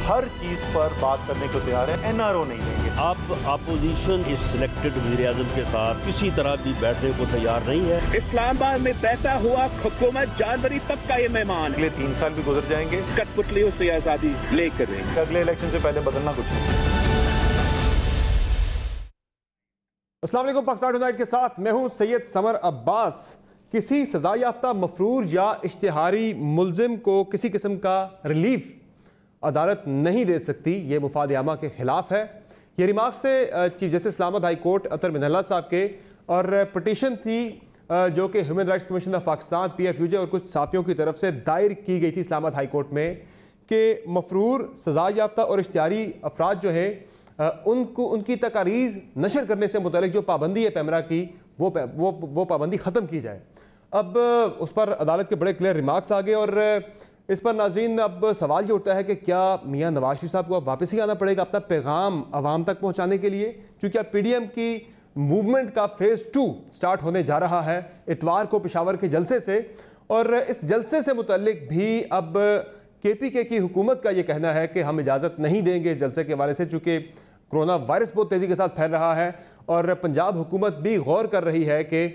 हर चीज पर बात करने को तैयार है, एनआरओ नहीं देंगे। अब अपोजिशन इस सिलेक्टेड वज़ीर-ए-आज़म के साथ किसी तरह भी बैठने को तैयार नहीं है। इस्लामाबाद में बहता हुआ हुकूमत जानवरी तब का ये मेहमान है। अगले 3 साल भी गुजर जाएंगे, कठपुतलियों से आजादी लेकर रहेंगे। अगले इलेक्शन से पहले बदलना कुछ नहीं। अस्सलाम वालेकुम, पाकिस्तान टुनाइट के साथ मैं हूं सैयद समर अब्बास। किसी सजा याफ्ता मफरूर या इश्तिहारी मुलजिम को किसी किस्म का रिलीफ अदालत नहीं दे सकती, ये मुफाद आमा के खिलाफ है। ये रिमार्क्स थे Chief Justice Islamabad High Court Athar Minallah साहब के, और पटिशन थी जो कि Human Rights Commission of Pakistan PFUJ और कुछ साफियों की तरफ से दायर की गई थी इस्लामाबाद हाई कोर्ट में कि मफरूर सजा याफ्ता और इश्तिहारी अफराद जो है उनको उनकी तकारीर नशर करने से मुतल्लिक जो पाबंदी है पैमरा की, वो पाबंदी ख़त्म की जाए। अब उस पर अदालत के बड़े क्लियर रिमार्क्स आ गए, और इस पर नाजरीन अब सवाल ये उठता है कि क्या मियाँ नवाज शरीफ साहब को अब वापस ही आना पड़ेगा अपना पैगाम आवाम तक पहुँचाने के लिए, क्योंकि अब PDM की मूवमेंट का फेज़ 2 स्टार्ट होने जा रहा है इतवार को पेशावर के जलसे से। और इस जलसे से मुतल्लिक भी अब KPK की हुकूमत का ये कहना है कि हम इजाज़त नहीं देंगे इस जलसे के हवाले से, चूँकि कोरोना वायरस बहुत तेज़ी के साथ फैल रहा है। और पंजाब हुकूमत भी गौर कर रही है कि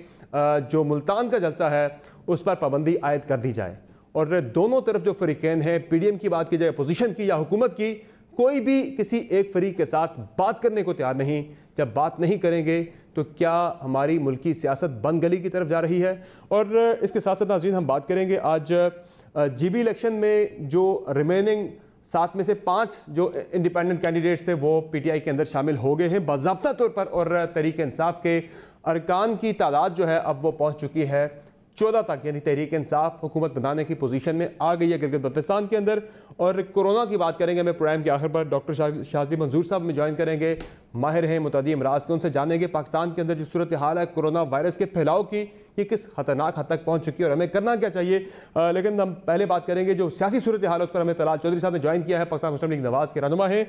जो मुल्तान का जलसा है उस पर पाबंदी आयद कर दी जाए। और दोनों तरफ जो फरीकैन है, PDM की बात की जाए, अपोजिशन की या हुकूमत की, कोई भी किसी एक फरीक के साथ बात करने को तैयार नहीं। जब बात नहीं करेंगे तो क्या हमारी मुल्की सियासत बंद गली की तरफ जा रही है। और इसके साथ साथ नाज़रीन हम बात करेंगे आज GB इलेक्शन में जो रिमेनिंग 7 में से 5 जो इंडिपेंडेंट कैंडिडेट्स थे वो PTI के अंदर शामिल हो गए हैं बाज़ाब्ता तौर पर, और तहरीक इंसाफ के अरकान की तादाद जो है अब वो पहुँच चुकी है 14 तक, यानी तहरीक इंसाफ हुकूमत बनाने की पोजीशन में आ गई है गिलगित बल्तिस्तान के अंदर। और कोरोना की बात करेंगे, हमें प्रोग्राम के आखिर पर डॉक्टर शाजी मंजूर साहब में ज्वाइन करेंगे, माहिर हैं मुतअद्दी अमराज के, उनसे जानेंगे पाकिस्तान के अंदर जो सूरत हाल है कोरोना वायरस के फैलाव की, ये किस खतरनाक हद तक पहुंच चुकी है और हमें करना क्या चाहिए। लेकिन हम पहले बात करेंगे जो सियासी सूरत हाल पर हमें तलाल चौधरी साहब ने ज्वाइन किया है, पाकिस्तान मुस्लिम लीग नवाज के रहनुमा हैं।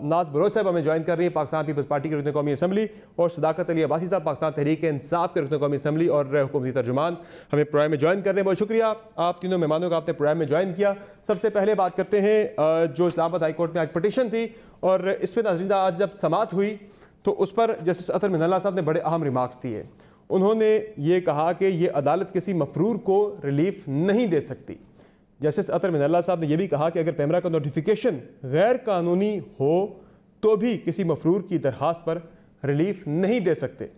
नाज बलोच साहब हमें ज्वाइन कर रही है, पाकिस्तान पीपल्स पार्टी के रुकन कौमी असम्बली, और सदाकत अली अब्बासी साहब पाकिस्तान तहरीक इंसाफ के रुकन कौमी असम्बली और हुकूमती तर्जुमान हमें प्रोग्राम में ज्वाइन कर रहे हैं। बहुत शुक्रिया आप तीनों मेहमानों का, आपने प्रोग्राम में ज्वाइन किया। सबसे पहले बात करते हैं जो इस्लामाबाद हाई कोर्ट में आज पटिशन थी, और इस पर नाज़रीन आज जब समाअत हुई तो उस पर जस्टिस अतर मिनल्ला साहब ने बड़े अहम रिमार्क्स दिए। उन्होंने ये कहा कि ये अदालत किसी मफरूर को रिलीफ नहीं दे सकती। जस्टिस अतर मिनल्ला साहब ने यह भी कहा कि अगर पैमरा का नोटिफिकेशन गैर कानूनी हो तो भी किसी मफरूर की दरख्वास्त पर रिलीफ नहीं दे सकते।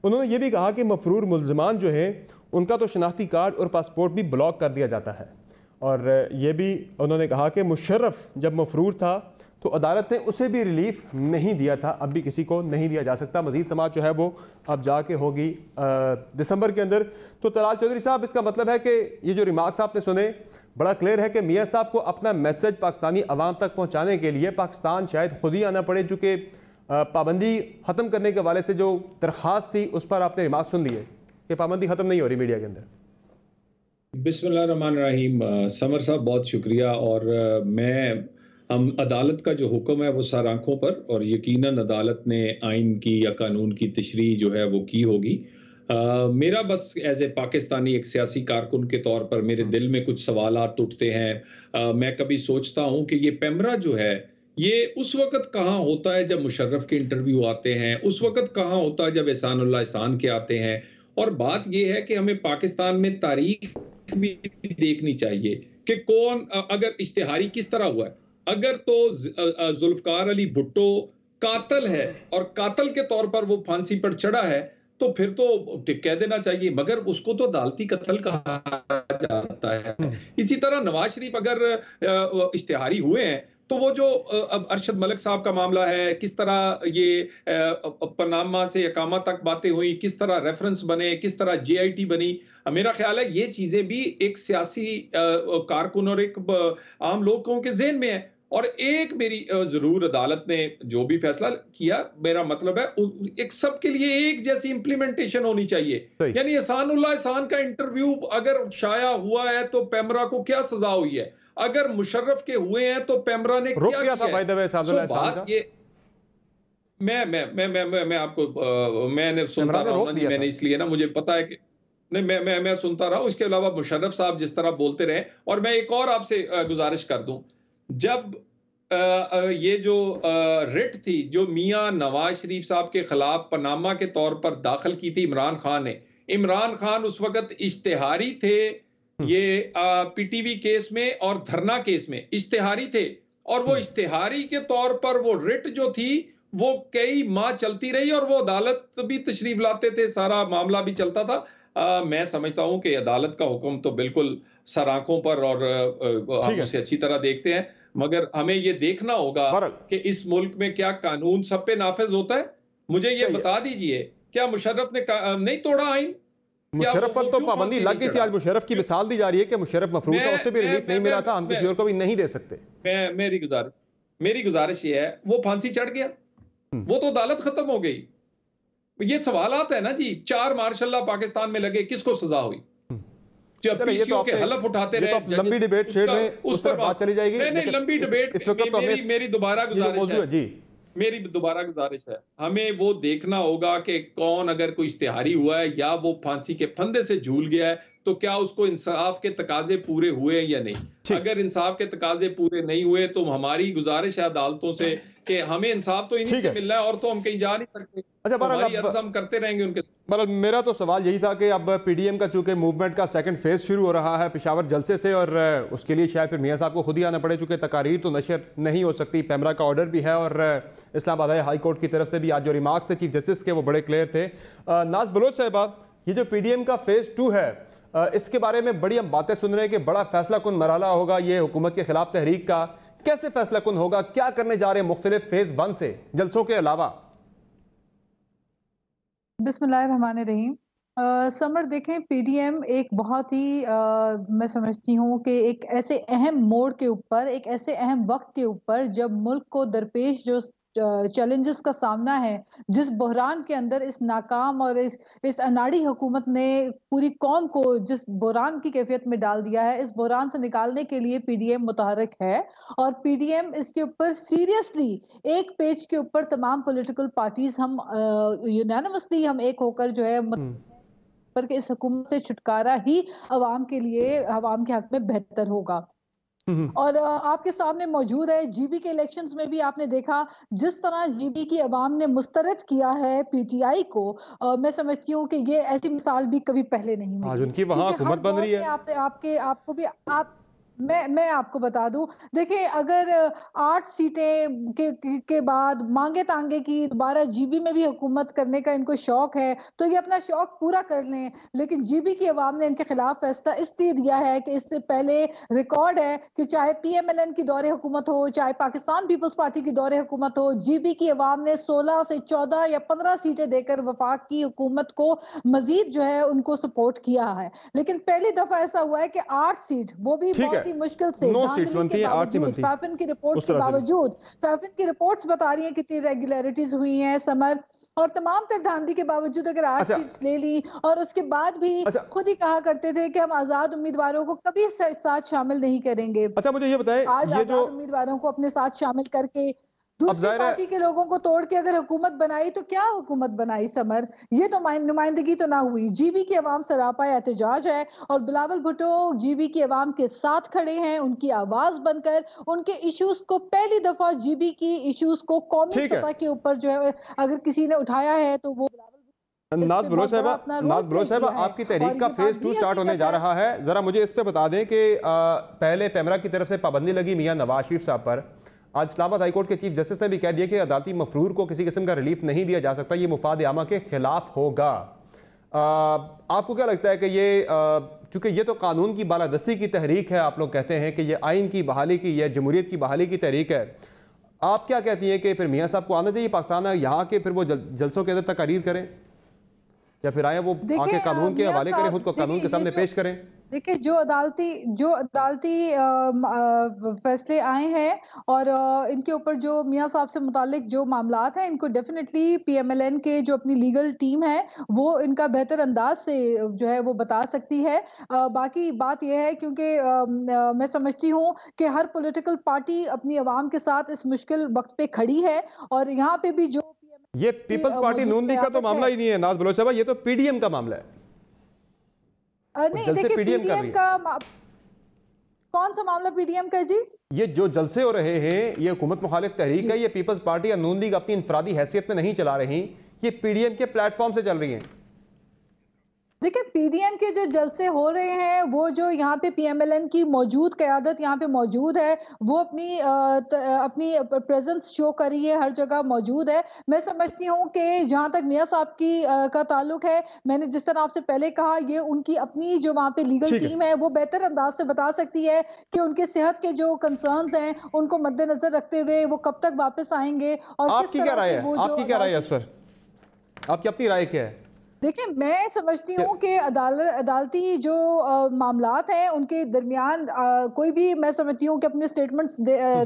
उन्होंने ये भी कहा कि मफरूर मुल्ज़मान जो है उनका तो शनाख्ती कार्ड और पासपोर्ट भी ब्लॉक कर दिया जाता है। और ये भी उन्होंने कहा कि मुशर्रफ जब मफरूर था तो अदालत ने उसे भी रिलीफ नहीं दिया था, अब भी किसी को नहीं दिया जा सकता। मज़ीद समाअत जो है वो अब जाके होगी दिसंबर के अंदर। तो तलाल चौधरी साहब, इसका मतलब है कि ये जो रिमार्क्स आपने सुने, बड़ा क्लियर है कि मियाँ साहब को अपना मैसेज पाकिस्तानी अवाम तक पहुँचाने के लिए पाकिस्तान शायद खुद ही आना पड़े, चूँकि पाबंदी ख़त्म करने के हवाले से जो दरख्वास्त थी उस पर आपने रिमार्क सुन लिए कि पाबंदी ख़त्म नहीं हो रही मीडिया के अंदर। बिस्मिल्लाहिर्रहमानिर्रहीम। समर साहब बहुत शुक्रिया। और हम अदालत का जो हुक्म है वो सर आंखों पर, और यकीनन अदालत ने आइन की या कानून की तशरीह जो है वो की होगी। मेरा बस एज ए पाकिस्तानी एक सियासी कारकुन के तौर पर मेरे दिल में कुछ सवालात उठते हैं। मैं कभी सोचता हूँ कि ये पैमरा जो है ये उस वक़्त कहाँ होता है जब मुशर्रफ के इंटरव्यू आते हैं, उस वक़्त कहाँ होता है जब एहसानुल्लाह एहसान के आते हैं। और बात ये है कि हमें पाकिस्तान में तारीख भी देखनी चाहिए कि कौन, अगर इश्तिहारी किस तरह हुआ है। अगर तो जुल्फकार अली भुट्टो कातल है और कातल के तौर पर वो फांसी पर चढ़ा है तो फिर तो कह देना चाहिए, मगर उसको तो अदालती कत्ल कहा जाता है। इसी तरह नवाज शरीफ अगर इश्तिहारी हुए हैं तो वो जो अब अरशद मलिक साहब का मामला है, किस तरह ये पनामा से अकामा तक बातें हुई, किस तरह रेफरेंस बने, किस तरह JIT बनी, मेरा ख्याल है ये चीजें भी एक सियासी कारकुन और एक आम लोगों के ज़हन में है। और एक मेरी जरूर अदालत ने जो भी फैसला किया, मेरा मतलब है एक सबके लिए एक जैसी इंप्लीमेंटेशन होनी चाहिए। यानी एहसानुल्लाह एहसान का इंटरव्यू अगर शाया हुआ है तो पैमरा को क्या सजा हुई है, अगर मुशर्रफ के हुए हैं तो पैमरा ने क्या किया था? बात ये मैं आपको मैंने सुनता रहा हूं ना, मैंने इसलिए ना मुझे पता है कि नहीं, मैं सुनता रहा हूं। इसके अलावा मुशर्रफ साहब जिस तरह बोलते रहे, और मैं एक और आपसे गुजारिश कर दूं, जब ये जो रिट थी जो मियां नवाज शरीफ साहब के खिलाफ पनामा के तौर पर दाखिल की थी इमरान खान ने, इमरान खान उस वक्त इश्तिहारी थे ये पीटीवी केस में और धरना केस में इश्तिहारी थे, और वो इश्तिहारी के तौर पर वो रिट जो थी वो कई माह चलती रही और वो अदालत भी तशरीफ लाते थे, सारा मामला भी चलता था। मैं समझता हूं कि अदालत का हुक्म तो बिल्कुल सर आंखों पर और हम उसे अच्छी तरह देखते हैं, मगर हमें ये देखना होगा कि इस मुल्क में क्या कानून सब पे नाफिज होता है। मुझे ये बता दीजिए, क्या मुशर्रफ ने नहीं तोड़ा आइन? मुशर्रफ पर तो पाबंदी लग गई थी, आज मुशर्रफ की मिसाल दी जा रही है कि मुशर्रफ मफरूर का उससे भी रिलीफ नहीं मिला था, हम किसी और को भी नहीं दे सकते। मेरी गुजारिश ये है, वो फांसी चढ़ गया, वो तो अदालत खत्म हो गई। ये सवालात है ना जी, 4 मार्शल पाकिस्तान में लगे, किसको सजा हुई? जब पीसीओ के हलफ उठाते रहे, तो लंबी डिबेट छेड़ लें, उस पर बात चली जाएगी। नहीं, लंबी डिबेट इस वक्त तो मेरी दोबारा गुजारिश है जी, मेरी दोबारा गुजारिश है, हमें वो देखना होगा कि कौन, अगर कोई इश्तिहारी हुआ है या वो फांसी के फंदे से झूल गया है, तो क्या उसको इंसाफ के तकाजे पूरे हुए या नहीं। अगर इंसाफ के तकाजे पूरे नहीं हुए तो हमारी गुजारिश है अदालतों से कि हमें इंसाफ तो इन्हीं से मिल रहा है, और तो हम कहीं जा नहीं सकते। अच्छा, तो हम करते रहेंगे उनके साथ। मेरा तो सवाल यही था कि अब पीडीएम का चूंकि मूवमेंट का सेकंड फेज शुरू हो रहा है पेशावर जलसे से, और उसके लिए शायद फिर मियां साहब को खुद ही आना पड़े, चूंकि तकारीर तो नशर नहीं हो सकती, पैमरा का ऑर्डर भी है, और इस्लामाबाद हाई कोर्ट की तरफ से भी आज जो रिमार्क्स थे चीफ जस्टिस के वो बड़े क्लियर थे। नाज बलोच साहबा, ये जो पीडीएम का फेज 2 है, इसके बारे में बड़ी हम बातें सुन रहे हैं कि बड़ा फैसला कुन मरहला होगा ये हुकूमत के खिलाफ तहरीक का, कैसे फैसला कुन होगा, क्या करने जा रहे हैं मुख्तलिफ फेज 1 से जलसों के अलावा? बिस्मिल्लाहिर्रहमानिर्रहीम। समर देखें, पीडीएम एक बहुत ही मैं समझती हूँ कि एक ऐसे अहम मोड़ के ऊपर, एक ऐसे अहम वक्त के ऊपर, जब मुल्क को दरपेश जो चैलेंजेस का सामना है, जिस बहरान के अंदर इस नाकाम और इस अनाड़ी हुकूमत ने पूरी कौम को जिस बहरान की कैफियत में डाल दिया है, इस बहरान से निकालने के लिए पीडीएम मुतहर्रिक है। और पीडीएम इसके ऊपर सीरियसली एक पेज के ऊपर तमाम पॉलिटिकल पार्टीज हम यूनानिमसली हम एक होकर जो है पर कि इस हुकूमत से छुटकारा ही अवाम के लिए, अवाम के हक में बेहतर होगा। और आपके सामने मौजूद है जीबी के इलेक्शंस में भी आपने देखा जिस तरह जीबी की अवाम ने मुस्तरद किया है पीटीआई को। मैं समझती हूँ कि ये ऐसी मिसाल भी कभी पहले नहीं मिली। उनकी वहाँ हुकूमत बन रही है। आपको भी मैं आपको बता दूं, देखिए अगर 8 सीटें के बाद मांगे तांगे की दोबारा जीबी में भी हुकूमत करने का इनको शौक है तो ये अपना शौक पूरा कर लें, लेकिन जीबी की अवाम ने इनके खिलाफ फैसला इसलिए दिया है कि इससे पहले रिकॉर्ड है कि चाहे पीएमएलएन की दौरे हुकूमत हो, चाहे पाकिस्तान पीपल्स पार्टी की दौरे हुकूमत हो, जीबी की अवाम ने 16 से 14 या 15 सीटें देकर वफाक की हुकूमत को मजीद जो है उनको सपोर्ट किया है। लेकिन पहली दफा ऐसा हुआ है कि 8 सीट, वो भी मुश्किल से फैफिन की रिपोर्ट्स के बावजूद, फैफिन की रिपोर्ट्स बता रही हैं कितनी रेगुलरिटीज हुई हैं समर, और तमाम धांधली के बावजूद अगर 8 सीट्स ले ली, और उसके बाद भी खुद ही कहा करते थे कि हम आजाद उम्मीदवारों को कभी साथ शामिल नहीं करेंगे। अच्छा, मुझे ये बताएं, आज आजाद उम्मीदवारों को अपने साथ शामिल करके दूसरी पार्टी के लोगों को तोड़ के अगर हुकूमत बनाई तो क्या हुकूमत बनाई समर? ये तो नुमाइंदगी तो ना हुई। जीबी की अवाम सरापा एहतजाज है और बिलावल भुट्टो जीबी की अवाम के साथ खड़े हैं, उनकी आवाज बनकर उनके इश्यूज को, पहली दफा जीबी की इश्यूज को कौमी सतह के ऊपर जो है अगर किसी ने उठाया है तो वो नाज बलोच साहब, आपकी तहरीक का फेज 2 स्टार्ट होने जा रहा है। जरा मुझे इस पे बता दें कि पहले पैमरा की तरफ से पाबंदी लगी मियां नवाज शरीफ साहब पर, आज इस्लामाबाद हाई कोर्ट के चीफ जस्टिस ने भी कह दिया कि अदालती मफरूर को किसी किस्म का रिलीफ नहीं दिया जा सकता, ये मुफाद आमा के खिलाफ होगा। आपको क्या लगता है कि ये चूंकि ये तो कानून की बालादस्ती की तहरीक है, आप लोग कहते हैं कि ये आइन की बहाली की, यह जमहूरियत की बहाली की तहरीक है, आप क्या कहती हैं कि फिर मियाँ साहब को आना चाहिए पाकिस्तान यहाँ के, फिर वो जलसों के अंदर तकारीर करें, या फिर आए वो आके कानून के हवाले करें, खुद को कानून के सामने पेश करें? देखिए, जो अदालती फैसले आए हैं और इनके ऊपर जो मियां साहब से मुतालिक जो मामलात हैं, इनको डेफिनेटली पीएमएलएन के जो अपनी लीगल टीम है वो इनका बेहतर अंदाज से जो है वो बता सकती है। बाकी बात यह है क्योंकि मैं समझती हूँ कि हर पॉलिटिकल पार्टी अपनी आवाम के साथ इस मुश्किल वक्त पे खड़ी है, और यहाँ पे भी जो ये पीपल्स पार्टी नून लीग का तो मामला ही नहीं है नाज बलोच साहब, ये तो पीडीएम का मामला है। नहीं, देखिए पीडीएम का कौन सा मामला पीडीएम का जी? ये जो जलसे हो रहे हैं, ये हुकूमत मुखालिफ तहरीक है, ये पीपल्स पार्टी या नून लीग अपनी इनफरादी हैसियत में नहीं चला रही, ये पीडीएम के प्लेटफॉर्म से चल रही हैं। देखिए, पीडीएम के जो जलसे हो रहे हैं, वो जो यहाँ पे पीएमएलएन की मौजूद क़यादत यहाँ पे मौजूद है, वो अपनी प्रेजेंस शो कर रही है, हर जगह मौजूद है। मैं समझती हूँ कि जहाँ तक मियां साहब की का ताल्लुक है, मैंने जिस तरह आपसे पहले कहा, ये उनकी अपनी जो वहाँ पे लीगल टीम है, वो बेहतर अंदाज से बता सकती है कि उनके सेहत के जो कंसर्न्स हैं, उनको मद्देनजर रखते हुए वो कब तक वापस आएंगे और आपकी क्या राय है? आपकी क्या राय है इस पर? आपकी अपनी राय क्या है? देखिए, मैं समझती हूँ कि अदालती जो मामलात हैं, उनके दरमियान कोई भी, मैं समझती हूँ कि अपने स्टेटमेंट्स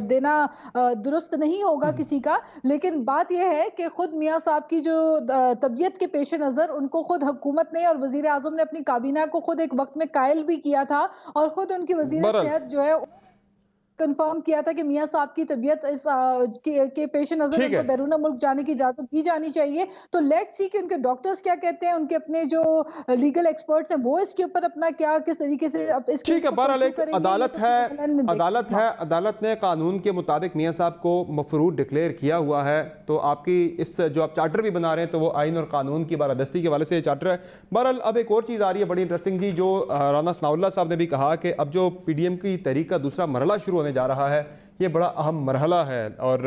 देना दुरुस्त नहीं होगा किसी का। लेकिन बात यह है कि खुद मियां साहब की जो तबीयत के पेश नज़र उनको खुद हुकूमत ने और वजीर आजम ने अपनी काबीना को खुद एक वक्त में कायल भी किया था, और खुद उनकी वजीर सेहत जो है कंफर्म किया था कि मियां साहब की तबीयत के पेश नजर उनको बैरून मुल्क जाने की इजाजत दी जानी चाहिए। तो लेट्स सी कि उनके डॉक्टर्स क्या कहते हैं, उनके अपने जो लीगल एक्सपर्ट्स हैं वो इसके ऊपर अपना क्या किस तरीके से इस केस को परस्यू करेंगे। अदालत ने कानून के मुताबिक मियां साहब को मफरूर डिक्लेयर किया हुआ है, तो आपकी इस जो आप चार्टर भी बना रहे हैं, तो वो आइन और कानून की बारादस्ती के हवाले से चार्टर है। बहरहाल अब एक और चीज़ आ रही है बड़ी इंटरेस्टिंग जी, जो राना सनाउल्लाह साहब ने भी कहा कि अब जो पीडीएम की तहरीक का दूसरा मरहला शुरू होने जा रहा है, ये बड़ा अहम मरहला है, और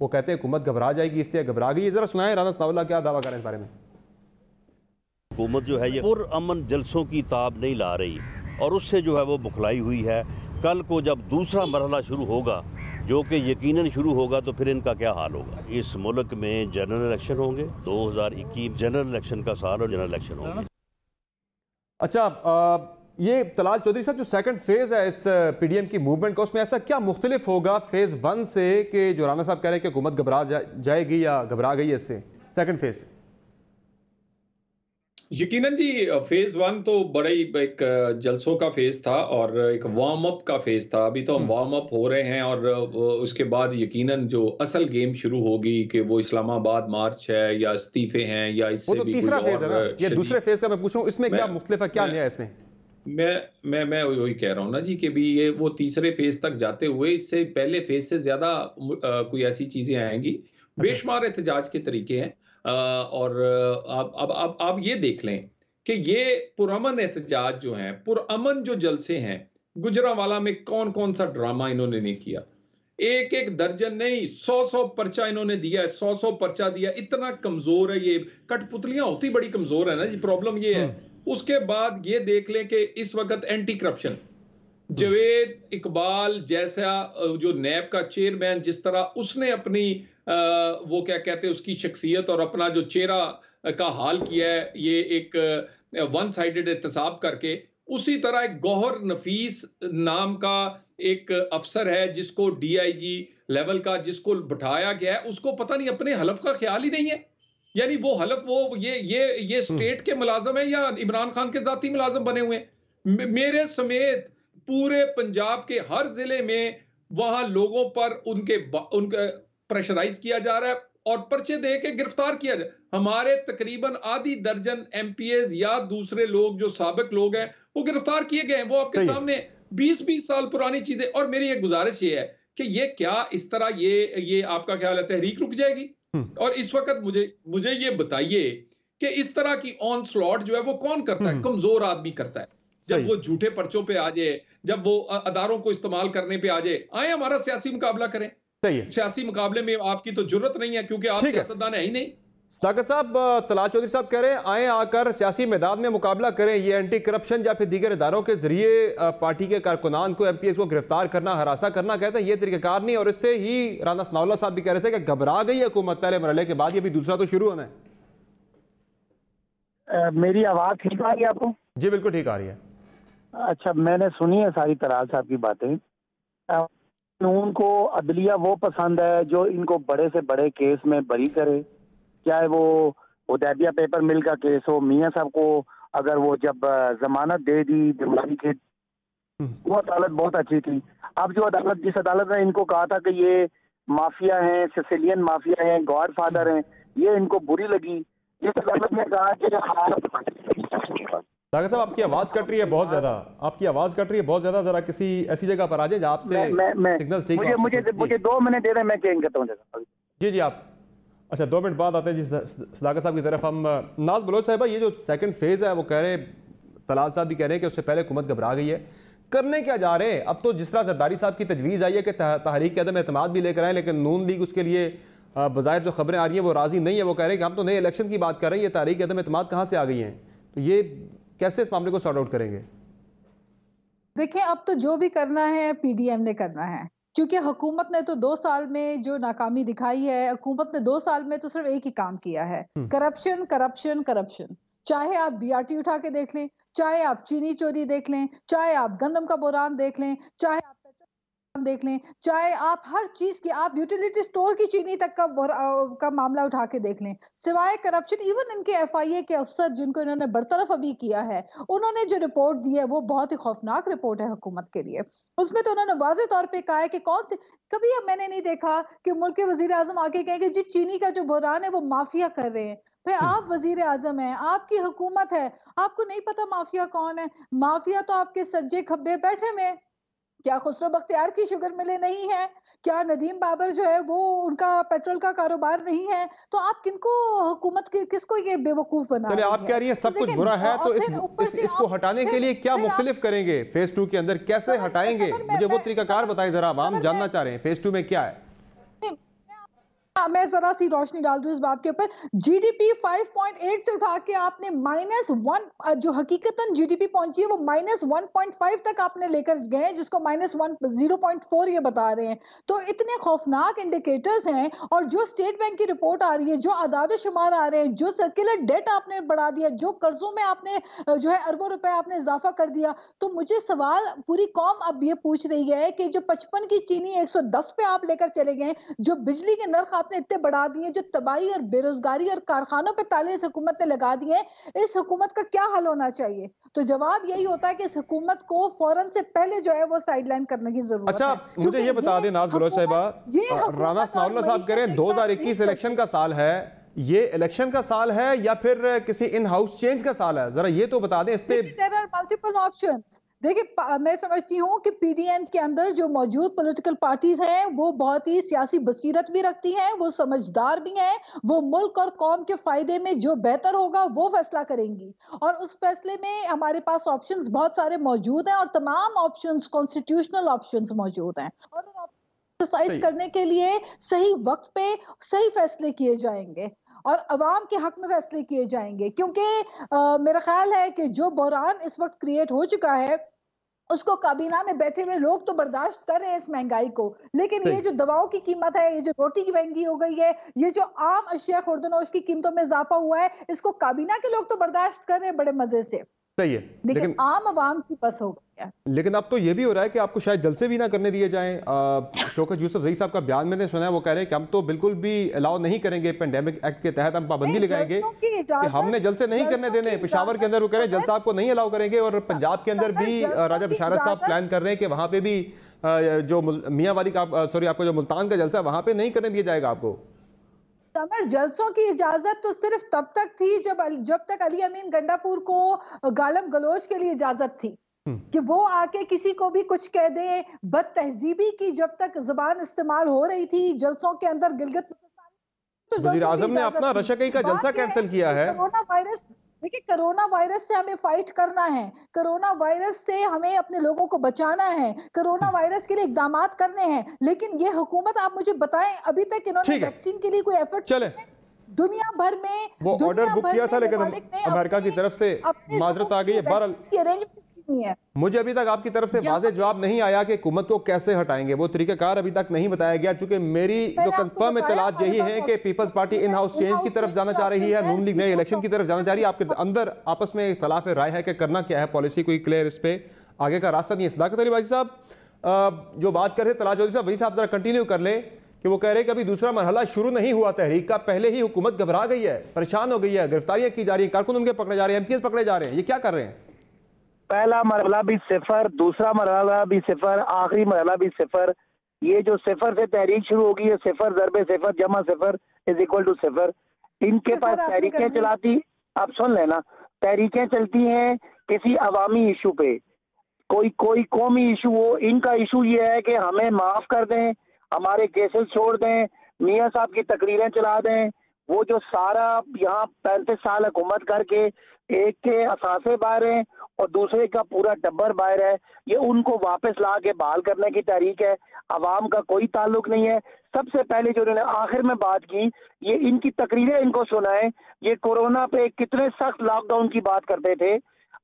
वो कहते हैं हुकूमत घबरा जाएगी, इससे घबरा गई। जरा सुनाएं राना सनाउल्लाह क्या दावा करें इस बारे में। हुकूमत जो है ये पुरअमन जलसों की ताब नहीं ला रही, और उससे जो है वो बुखलाई हुई है। कल को जब दूसरा मरहला शुरू होगा, जो कि यकीनन शुरू होगा, तो फिर इनका क्या हाल होगा। इस मुल्क में जनरल इलेक्शन होंगे, 2021 जनरल इलेक्शन का साल और जनरल इलेक्शन होंगे। अच्छा, ये तलाल चौधरी साहब, जो सेकंड फेज है इस पीडीएम की मूवमेंट का, उसमें ऐसा क्या मुख्तलिफ होगा फेज 1 से कि जो राना साहब कह रहे हैं कि हुकूमत घबरा जाएगी या घबरा गई है इससे सेकंड फेज से? यकीनन जी, फेज 1 तो बड़ा ही एक जलसों का फेज था और एक वार्म अप का फेज था। अभी तो हम वार्म अप हो रहे हैं, और उसके बाद यकीनन जो असल गेम शुरू होगी कि वो इस्लामाबाद मार्च है या इस्तीफे हैं या इससे भी तीसरा फेज है ना। ये दूसरे फेज का मैं पूछूं, इसमें क्या मुख्तलिफ है, क्या नया है इसमें? मैं वही कह रहा हूँ ना जी, कि भी ये वो तीसरे फेज तक जाते हुए इससे पहले फेज से ज्यादा कोई ऐसी चीजें आएंगी। बेशुमार एहतजाज के तरीके हैं, और आप ये देख लें कि ये पुरअमन एहतजाज जो हैं, पुरअमन जो जलसे हैं, गुजरांवाला में कौन कौन सा ड्रामा इन्होंने नहीं किया। एक एक दर्जन नहीं, 100 पर्चा इन्होंने दिया है, 100 पर्चा दिया। इतना कमजोर है ये, कठपुतलियां होती बड़ी कमजोर है ना जी, प्रॉब्लम ये है। उसके बाद ये देख लें कि इस वक्त एंटी करप्शन जवेद इकबाल जैसा जो नैब का चेयरमैन, जिस तरह उसने अपनी वो क्या कहते हैं उसकी शख्सियत और अपना जो चेहरा का हाल किया है, ये एक वन साइडेड एहतसाब करके, उसी तरह एक गौहर नफीस नाम का एक अफसर है जिसको डीआईजी लेवल का जिसको बिठाया गया है, उसको पता नहीं अपने हलफ का ख्याल ही नहीं है। यानी वो हलफ वो ये स्टेट के मुलाजम है या इमरान खान के जाती मुलाजम बने हुए हैं। मेरे समेत पूरे पंजाब के हर जिले में वहां लोगों पर उनके प्रेशराइज किया जा रहा है और पर्चे दे के गिरफ्तार किया जाए। हमारे तकरीबन आधी दर्जन एमपीएस या दूसरे लोग जो साबिक लोग हैं वो गिरफ्तार किए गए हैं। वो आपके सामने 20-20 साल पुरानी चीजें। और मेरी एक गुजारिश ये है कि ये क्या इस तरह ये आपका ख्याल है तहरीक रुक जाएगी? और इस वक्त मुझे ये बताइए कि इस तरह की ऑन स्लॉट जो है वो कौन करता है? कमजोर आदमी करता है। जब वो झूठे पर्चों पे आ जाए, जब वो अदारों को इस्तेमाल करने पे आ जाए, आए हमारा सियासी मुकाबला करें। सियासी मुकाबले में आपकी तो जरूरत नहीं है क्योंकि आप सियासतदान है ही नहीं। सदाकत साहब, तलाल चौधरी साहब कह रहे हैं आए आकर सियासी मैदान में मुकाबला करें। ये एंटी करप्शन या फिर दीगर इदारों के जरिए पार्टी के कारकुनान को, एमपीएस को गिरफ्तार करना, हरासा करना, कहते हैं ये तरीकाकार नहीं। और इससे ही राना सनाउल्लाह साहब भी कह रहे थे कि घबरा गई है हुकूमत पहले मरहले के बाद, ये भी दूसरा तो शुरू होना है। मेरी आवाज ठीक आ रही है आपको? जी बिल्कुल ठीक आ रही है। अच्छा, मैंने सुनी है सारी तलाल साहब की बातें। कानून को अदलिया वो पसंद है जो इनको बड़े से बड़े केस में बरी करे, चाहे वो हुदैबिया पेपर मिल का केस हो। मियां साहब को अगर वो जब जमानत दे दी बीमारी के, वो अदालत बहुत अच्छी थी। अब जो अदालत, जिस अदालत ने इनको कहा था कि ये माफिया हैं, सिसिलियन माफिया हैं, गॉड फादर हैं, ये इनको बुरी लगी। जिस अदालत ने कहा कि सागर साहब आपकी आवाज कट रही है बहुत ज्यादा, आपकी आवाज कट रही है बहुत ज्यादा, जरा किसी ऐसी जगह पर आ जाए जहाँ आपसे सिग्नल्स ठीक हो। मुझे 2 मिनट दे रहे हैं, मैं चेंज करता हूँ। जी आप अच्छा 2 मिनट बाद आते हैं जी सदाकत साहब की तरफ। हम नाज बलोच साहब, ये जो सेकंड फेज है वो कह रहे, तलाल साहब भी कह रहे हैं कि उससे पहले हुकूमत घबरा गई है, करने क्या जा रहे हैं? अब तो जिस तरह जरदारी साहब की तजवीज़ आई है कि तहरीक अदम एतमाद भी लेकर आए, लेकिन नून लीग उसके लिए बज़ाहिर जो खबरें आ रही हैं वो राज़ी नहीं है। वो कह रहे हैं कि हम तो नए इलेक्शन की बात कर रहे हैं, ये तहरीक अदम एतमाद कहाँ से आ गई हैं? तो ये कैसे इस मामले को सॉर्ट आउट करेंगे? देखिए, अब तो जो भी करना है पीडीएम ने करना है, क्योंकि हुकूमत ने तो 2 साल में जो नाकामी दिखाई है, हुकूमत ने 2 साल में तो सिर्फ एक ही काम किया है, करप्शन करप्शन करप्शन। चाहे आप बीआरटी उठा के देख लें, चाहे आप चीनी चोरी देख लें, चाहे आप गंदम का बोरान देख लें, चाहे आप पेट्रोल देख लें, चाहे आप हर चीज की, आप यूटिलिटी स्टोर की चीनी तक का मामला उठा के देख लें, सिवाय करप्शन। इवन इनके एफआईए के अफसर जिनको इन्होंने बरतरफ अभी किया है, उन्होंने जो रिपोर्ट दी है वो बहुत ही खौफनाक रिपोर्ट है हुकूमत के लिए। उसमें तो उन्होंने वाज़ेह तौर पे कहा है कि कौन से, कभी मैंने नहीं देखा कि मुल्क के वजीर आजम आके कहें कि जी चीनी का जो बोरान है वो माफिया कर रहे हैं। भाई आप वजीर आजम हैं, आपकी हुकूमत है, आपको नहीं पता माफिया कौन है? माफिया तो आपके सज्जे खब्बे बैठे में। क्या खुसरो बख्तियार की शुगर मिलें नहीं है? क्या नदीम बाबर जो है वो उनका पेट्रोल का कारोबार नहीं है? तो आप किनको हुकूमत की, किसको ये बेवकूफ बना रहे हैं? आप कह रही हैं सब कुछ बुरा है, तो इसको हटाने के लिए क्या मुख्तलिफ करेंगे? फेज 2 के अंदर कैसे हटाएंगे? मुझे वो तरीकाकार बताएं जरा, हम जानना चाह रहे हैं फेज 2 में क्या है। मैं जरा सी रोशनी डाल दूं इस बात के ऊपर। जीडीपी 5.8 से उठा के आपने -1, जो हकीकतन जीडीपी पहुंची है वो -1.5 तक आपने लेकर गए, जिसको -0.4 ये बता रहे हैं। तो इतने खौफनाक इंडिकेटर्स हैं, और जो स्टेट बैंक की रिपोर्ट आ रही है, जो आदाद शुमार आ रहे हैं, जो सर्कुलर डेट आपने बढ़ा दिया, जो कर्जों में आपने जो है अरबों रुपए आपने इजाफा कर दिया, तो मुझे सवाल पूरी कौम अब ये पूछ रही है कि जो 55 की चीनी 110 पे आप लेकर चले गए, जो बिजली के नर्ख आपने इतने बढ़ा दिए, जो तबाही और बेरोजगारी और कारखानों पे ताले इस हुकूमत ने लगा दिए, इस हुकूमत का क्या हल होना चाहिए? तो जवाब यही होता है कि इस हुकूमत को फौरन से पहले जो है वो साइडलाइन करने की जरूरत है। अच्छा मुझे ये बता दें नाज बलोच साहिबा, राना सनाउल्लाह साहब कह रहे हैं 2021 इलेक्शन का साल है, ये इलेक्शन का साल है या फिर किसी इन हाउस चेंज का साल है? जरा ये तो बता दें इस पे। There are multiple options. देखिए, मैं समझती हूँ कि पीडीएम के अंदर जो मौजूद पॉलिटिकल पार्टीज हैं वो बहुत ही सियासी बसीरत भी रखती हैं, वो समझदार भी हैं, वो मुल्क और कौम के फायदे में जो बेहतर होगा वो फैसला करेंगी, और उस फैसले में हमारे पास ऑप्शंस बहुत सारे मौजूद हैं, और तमाम ऑप्शंस कॉन्स्टिट्यूशनल ऑप्शंस मौजूद हैं, और एक्सरसाइज करने के लिए सही वक्त पे सही फैसले किए जाएंगे और अवाम के हक में फैसले किए जाएंगे। क्योंकि मेरा ख्याल है कि जो बहरान इस वक्त क्रिएट हो चुका है उसको काबीना में बैठे हुए लोग तो बर्दाश्त कर रहे हैं इस महंगाई को, लेकिन ये जो दवाओं की कीमत है, ये जो रोटी की महंगी हो गई है, ये जो आम अशिया खुर्दनोश की कीमतों में इजाफा हुआ है, इसको काबीना के लोग तो बर्दाश्त कर रहे हैं बड़े मजे से। सही है, लेकिन आम आवाम की बस हो गई है। लेकिन अब तो ये भी हो रहा है कि आपको शायद जलसे भी ना करने दिए जाएं। शौकत यूसुफ जई साहब का बयान मैंने सुना है, वो कह रहे हैं कि हम तो बिल्कुल भी अलाउ नहीं करेंगे, पेंडेमिक एक्ट के तहत हम पाबंदी लगाएंगे कि हमने जलसे नहीं करने देने। पेशावर के अंदर वो कह रहे हैं जलसा आपको नहीं अलाउ करेंगे, और पंजाब के अंदर भी राजा बिशारत साहब प्लान कर रहे हैं कि वहां पे भी जो मियाँ वाली का आपका जो मुल्तान का जलसा है वहां पे नहीं करने दिया जाएगा आपको। समर, जलसों की इजाजत तो सिर्फ तब तक थी जब तक अली अमीन गंडापुर को गालम गलोच के लिए इजाजत थी कि वो आके किसी को भी कुछ कह दे। बद तहजीबी की जब तक जुबान इस्तेमाल हो रही थी जलसों के अंदर, गिलगित तो वज़ीर आज़म ने अपना रशकई का जलसा कैंसिल किया है। कोरोना वायरस, देखिए कोरोना वायरस से हमें फाइट करना है, कोरोना वायरस से हमें अपने लोगों को बचाना है, कोरोना वायरस के लिए इकदाम करने हैं, लेकिन ये हुकूमत, आप मुझे बताएं, अभी तक इन्होंने वैक्सीन के लिए कोई एफर्ट चले दुनिया भर में वो ऑर्डर बुक किया था, लेकिन अमेरिका की तरफ से माजरत आ गई है। बहरहाल मुझे अभी तक आपकी तरफ से वाज़ेह जवाब नहीं आया कि हुकूमत को कैसे हटाएंगे, वो तरीकाकार अभी तक नहीं बताया गया। चूंकि मेरी जो कंफर्म इत्तलात यही है कि Peoples Party in house change की तरफ जाना चाह रही है, नून लीग नए इलेक्शन की तरफ जाना चाह रही है। आपके अंदर आपस में इख्तलाफ राय है कि करना क्या है, पॉलिसी कोई क्लियर इस पे आगे का रास्ता नहीं है। सदाकत अली बाजी साहब जो बात कर रहे थे, तलाल चौधरी साहब, वही साहब जरा कंटिन्यू कर ले कि वो कह रहे हैं कि अभी दूसरा मरहला शुरू नहीं हुआ तहरीक का, पहले ही हुकूमत घबरा गई है, परेशान हो गई है, गिरफ्तारियां की जा रही हैं, कारकुन उनके पकड़े जा रहे हैं, एमपीएस पकड़े जा रहे हैं। ये क्या कर रहे हैं? पहला मरहला भी सिफर, दूसरा मरहला भी सिफर, आखिरी मरहला भी सिफर। ये जो सिफर से तहरीक शुरू होगी है, सिफर ज़रबे सिफर जमा सिफर इज इक्वल टू सिफर। इनके पास तहरीकें चलाती, आप सुन लेना, तहरीकें चलती हैं किसी अवामी इशू पे, कोई कोई कौमी इशू हो, इनका इशू ये है कि हमें माफ कर दें, हमारे केसेस छोड़ दें, मियाँ साहब की तकरीरें चला दें। वो जो सारा यहाँ 35 साल हुकूमत करके एक के असासे बाहर हैं और दूसरे का पूरा टब्बर बाहर है, ये उनको वापस ला के बहाल करने की तहरीक है। अवाम का कोई ताल्लुक नहीं है। सबसे पहले जो उन्होंने आखिर में बात की, ये इनकी तकरीरें इनको सुनाएं। ये कोरोना पे कितने सख्त लॉकडाउन की बात करते थे।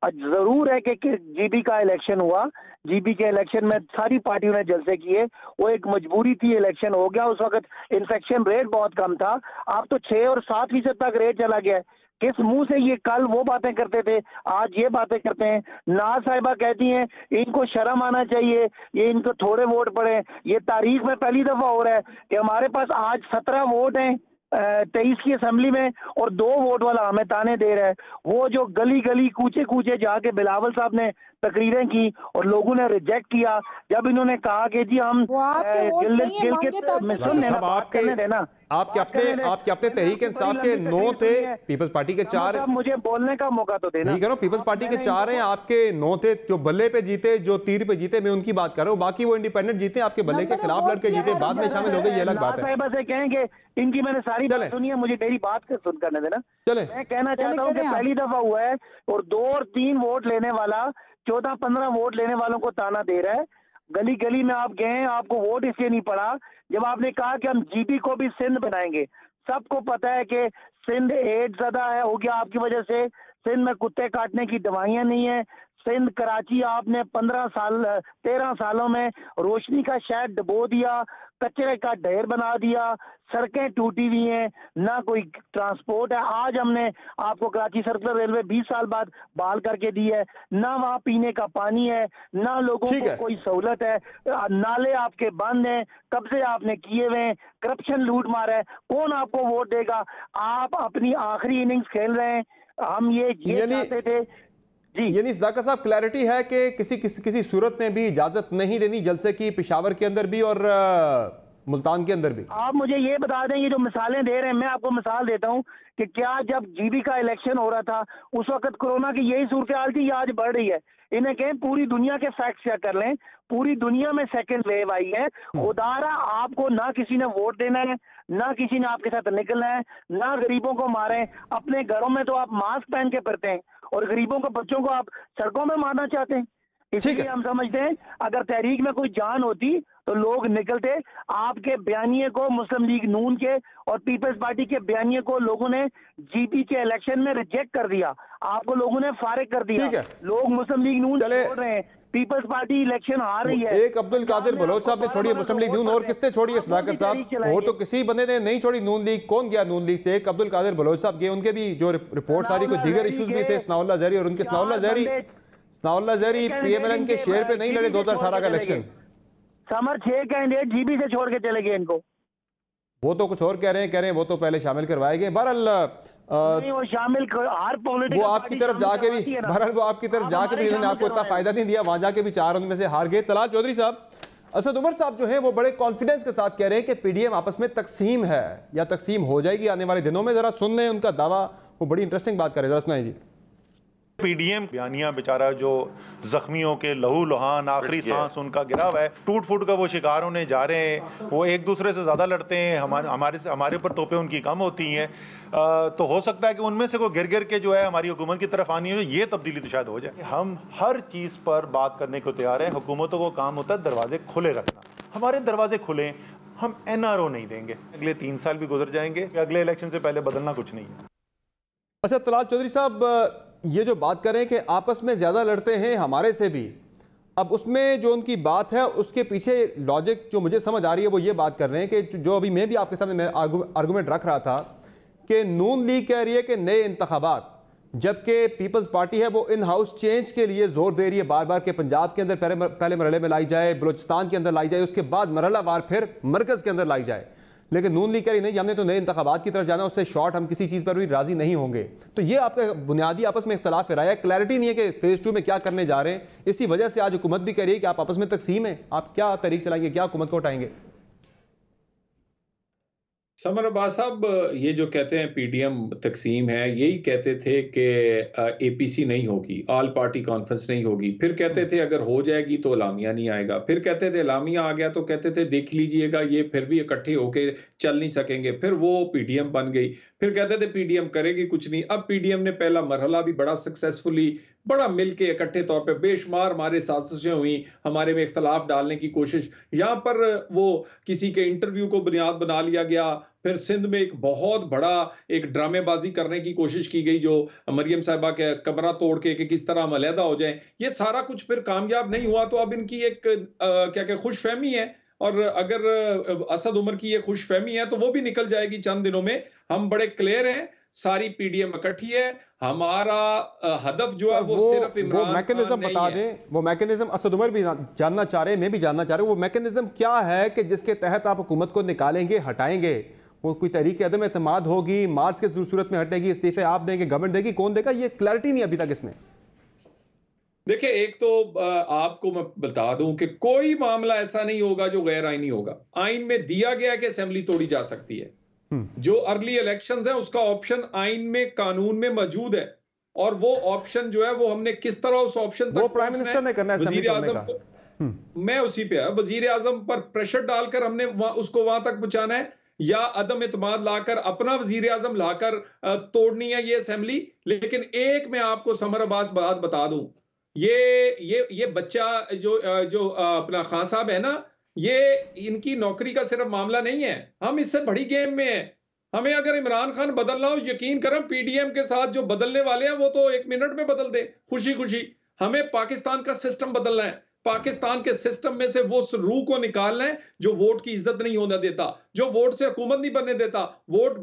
जरूर है कि जीबी का इलेक्शन हुआ, जीबी के इलेक्शन में सारी पार्टियों ने जलसे किए, वो एक मजबूरी थी, इलेक्शन हो गया। उस वक्त इन्फेक्शन रेट बहुत कम था, अब तो 6 और 7% तक रेट चला गया है। किस मुंह से ये कल वो बातें करते थे, आज ये बातें करते हैं। नाज साहिबा कहती हैं इनको शर्म आना चाहिए, ये इनको थोड़े वोट पड़े। ये तारीख में पहली दफा हो रहा है कि हमारे पास आज 17 वोट हैं 23 की असेंबली में और 2 वोट वाला हमें ताने दे रहा है। वो जो गली गली कूचे कूचे जाके बिलावल साहब ने तकरीरें की और लोगों ने रिजेक्ट किया, जब इन्होंने कहा कि जी हम आपके अपने तहरीक इंसाफ के 9 थे, पीपल्स पार्टी के 4। मुझे बोलने का मौका तो देना। नहीं करो, पीपल्स पार्टी के 4 हैं, आपके 9 थे। जो बल्ले पे जीते, जो तीर पे जीते, मैं उनकी बात कर रहा हूँ। बाकी वो इंडिपेंडेंट जीते, आपके बल्ले के खिलाफ लड़के जीते, बाद में शामिल हो गए, ये अलग बात है। साहिबा से कहेंगे इनकी मैंने सारी बात सुनी है, मुझे मेरी बात सुन करने देना। चले, मैं कहना चाहता हूँ कि पहली दफा हुआ है और 2 और 3 वोट लेने वाला 14-15 वोट लेने वालों को ताना दे रहा है। गली गली में आप गए, आपको वोट इसलिए नहीं पड़ा जब आपने कहा कि हम जीपी को भी सिंध बनाएंगे। सबको पता है कि सिंध एड्स ज़्यादा है हो गया आपकी वजह से, सिंध में कुत्ते काटने की दवाइयाँ नहीं है। सिंध कराची आपने 13 सालों में रोशनी का शहर डबो दिया, कचरे का ढेर बना दिया, सड़कें टूटी हुई हैं, ना कोई ट्रांसपोर्ट है। आज हमने आपको कराची सर्कुलर रेलवे 20 साल बाद बहाल करके दी है, ना वहाँ पीने का पानी है, ना लोगों को कोई सहूलत है, नाले आपके बंद हैं, कब्जे आपने किए हुए हैं, करप्शन लूट मार है। कौन आपको वोट देगा? आप अपनी आखिरी इनिंग्स खेल रहे हैं। हम ये चाहते थे जी। यानी सदाकत साहब, क्लैरिटी है कि किसी सूरत में भी इजाजत नहीं देनी जलसे की, पेशावर के अंदर भी और मुल्तान के अंदर भी। आप मुझे ये बता दें, ये जो मिसालें दे रहे हैं, मैं आपको मिसाल देता हूँ कि क्या जब जीबी का इलेक्शन हो रहा था उस वक्त कोरोना की यही सूरत हाल थी, ये आज बढ़ रही है? इन्हें कहें पूरी दुनिया के फैक्ट चेक कर लें, पूरी दुनिया में सेकेंड वेव आई है। खुदारा आपको ना किसी ने वोट देना है, ना किसी ने आपके साथ निकलना है, ना गरीबों को मारें। अपने घरों में तो आप मास्क पहन के फिरते हैं और गरीबों को, बच्चों को आप सड़कों में मारना चाहते हैं। इसलिए हम समझते हैं अगर तहरीक में कोई जान होती तो लोग निकलते। आपके बयानिए को, मुस्लिम लीग नून के और पीपल्स पार्टी के बयानिए को लोगों ने जीपी के इलेक्शन में रिजेक्ट कर दिया, आपको लोगों ने फारिग कर दिया। लोग मुस्लिम लीग नून छोड़ रहे हैं, पीपल्स पार्टी इलेक्शन हार रही है। एक अब्दुल कादिर बलोच साहब ने छोड़ी है मुस्लिम लीग नून, और किसने छोड़ी है सदाकत साहब? और तो किसी बंदे ने नहीं छोड़ी नून लीग। कौन गया नून लीग से? एक अब्दुल कादिर बलोच साहब गए, उनके भी जो रिपोर्ट सारी कोई दीगर इश्यूज भी थे, सनाउल्लाह जहरी, और उनके सनाउल्लाह जहरी पीएमएलएन के शेयर पे नहीं लड़े 2018 का इलेक्शन। समर 6 कैंडिडेट जीबी से छोड़ के चले गए इनको। वो तो कुछ और कह रहे हैं वो तो पहले शामिल करवाए गए। बहरहाल वो शामिल हर वो आपकी तरफ जाके भी, बहरहाल वो आपकी तरफ जाके भी इन्होंने आपको इतना फायदा नहीं दिया, वहां जाके भी 4 उनमें से हार गए। तलाल चौधरी साहब, असद उमर साहब जो है वो बड़े कॉन्फिडेंस के साथ कह रहे हैं कि पीडीएम आपस में तकसीम है या तकसीम हो जाएगी आने वाले दिनों में। जरा सुन लें उनका दावा, वो बड़ी इंटरेस्टिंग बात कर रहे हैं, जरा सुनाइए जी। पीडीएम बयानिया बेचारा जो जख्मियों के लहू लुहान आखिरी सांस उनका गिरा हुआ है, टूट फूट का वो शिकार होने जा रहे हैं। वो एक दूसरे से ज्यादा लड़ते हैं, हमारे ऊपर तोपें उनकी कम होती हैं। तो हो सकता है कि उनमें से कोई गिर गिर के जो है हमारी हुकूमत की तरफ आनी हो, ये तब्दीली तो शायद हो जाए। हम हर चीज पर बात करने को तैयार हैं। हुकूमतों को काम होता है दरवाजे खुले रखना। हमारे दरवाजे खुले, हम एनआरओ नहीं देंगे। अगले 3 साल भी गुजर जाएंगे, अगले इलेक्शन से पहले बदलना कुछ नहीं है। अच्छा तलाल चौधरी साहब, ये जो बात करें कि आपस में ज़्यादा लड़ते हैं हमारे से भी, अब उसमें जो उनकी बात है उसके पीछे लॉजिक जो मुझे समझ आ रही है वो ये बात कर रहे हैं कि जो अभी मैं भी आपके सामने आर्गूमेंट रख रहा था कि नून लीग कह रही है कि नए इंतखाबात, जबकि पीपल्स पार्टी है वो इन हाउस चेंज के लिए जोर दे रही है बार बार कि पंजाब के अंदर पहले मरहले में लाई जाए, बलूचिस्तान के अंदर लाई जाए, उसके बाद मरहलावार फिर मरकज़ के अंदर लाई जाए। लेकिन नून लीग कह रही नहीं, हमने तो नए इंतखाबात की तरफ जाना, उससे शॉर्ट हम किसी चीज़ पर भी राजी नहीं होंगे। तो ये आपका बुनियादी आपस में इख्तलाफ राय है, क्लैरिटी नहीं है कि फेज 2 में क्या करने जा रहे हैं। इसी वजह से आज हुकूमत भी कह रही है कि आप आपस में तकसीम है, आप क्या तरीक चलाएंगे, क्या हुकूमत को उठाएंगे? समर अब्बास साहब, ये जो कहते हैं पीडीएम तकसीम है, यही कहते थे कि एपीसी नहीं होगी, ऑल पार्टी कॉन्फ्रेंस नहीं होगी, फिर कहते थे अगर हो जाएगी तो एलामिया नहीं आएगा, फिर कहते थे एलामिया आ गया तो कहते थे देख लीजिएगा ये फिर भी इकट्ठे होके चल नहीं सकेंगे, फिर वो पीडीएम बन गई, फिर कहते थे पीडीएम करेगी कुछ नहीं। अब पीडीएम ने पहला मरहला भी बड़ा सक्सेसफुली, बड़ा मिलके इकट्ठे तौर पे बेशुमार हमारे साजिशें हुई, हमारे में इख्तलाफ डालने की कोशिश, यहाँ पर वो किसी के इंटरव्यू को बुनियाद बना लिया गया, फिर सिंध में एक बहुत बड़ा एक ड्रामेबाजी करने की कोशिश की गई जो मरियम साहिबा के कमरा तोड़ के कि किस तरह हम अलहदा हो जाएं, ये सारा कुछ फिर कामयाब नहीं हुआ। तो अब इनकी एक क्या खुशफहमी है, और अगर असद उमर की ये खुशफहमी है तो वो भी निकल जाएगी चंद दिनों में। हम बड़े क्लियर हैं, सारी पीडीएम इकट्ठी है, हमारा हदफ जो है वो सिर्फ इमरान वो मैकेनिज्म बता दें, वो मैकेनिज्म असद उमर भी जानना चाह रहे हैं, मैं भी जानना चाह रहा हूं, वो मैकेनिज्म क्या है कि जिसके तहत आप हुकूमत को निकालेंगे, हटाएंगे? वो कोई तहरीक अदम एतमाद होगी, मार्च के सूरत में हटेगी, इस्तीफे आप देंगे, गवर्नमेंट देगी, कौन देगा? ये क्लैरिटी नहीं अभी तक इसमें। देखिए, एक तो आपको मैं बता दूं कि कोई मामला ऐसा नहीं होगा जो गैर आईनी होगा। आइन में दिया गया कि असेंबली तोड़ी जा सकती है, जो अर्ली इलेक्शंस है उसका ऑप्शन आइन में, कानून में मौजूद है, और वो ऑप्शन जो है वो हमने किस तरह उस ऑप्शन तक प्राइम मिनिस्टर ने करना है, वजीर आजम, मैं उसी पे वजीर आजम पर प्रेशर डालकर हमने उसको वहां तक पहुंचाना है, या अदम इत्मीनान लाकर अपना वजीर आजम लाकर तोड़नी है ये असेंबली। लेकिन एक मैं आपको समर अब्बास बात बता दूं, ये बच्चा जो अपना खान साहब है ना, ये इनकी नौकरी का सिर्फ मामला नहीं है, हम इससे बड़ी गेम में हैं। हमें अगर इमरान खान बदलना हो, यकीन करें पीडीएम के साथ जो बदलने वाले हैं वो तो 1 मिनट में बदल दे खुशी खुशी। हमें पाकिस्तान का सिस्टम बदलना है, पाकिस्तान के सिस्टम में से वो रूह को निकालना है जो वोट की इज्जत नहीं होने देता, जो वोट से हुकूमत नहीं बनने देता। वोट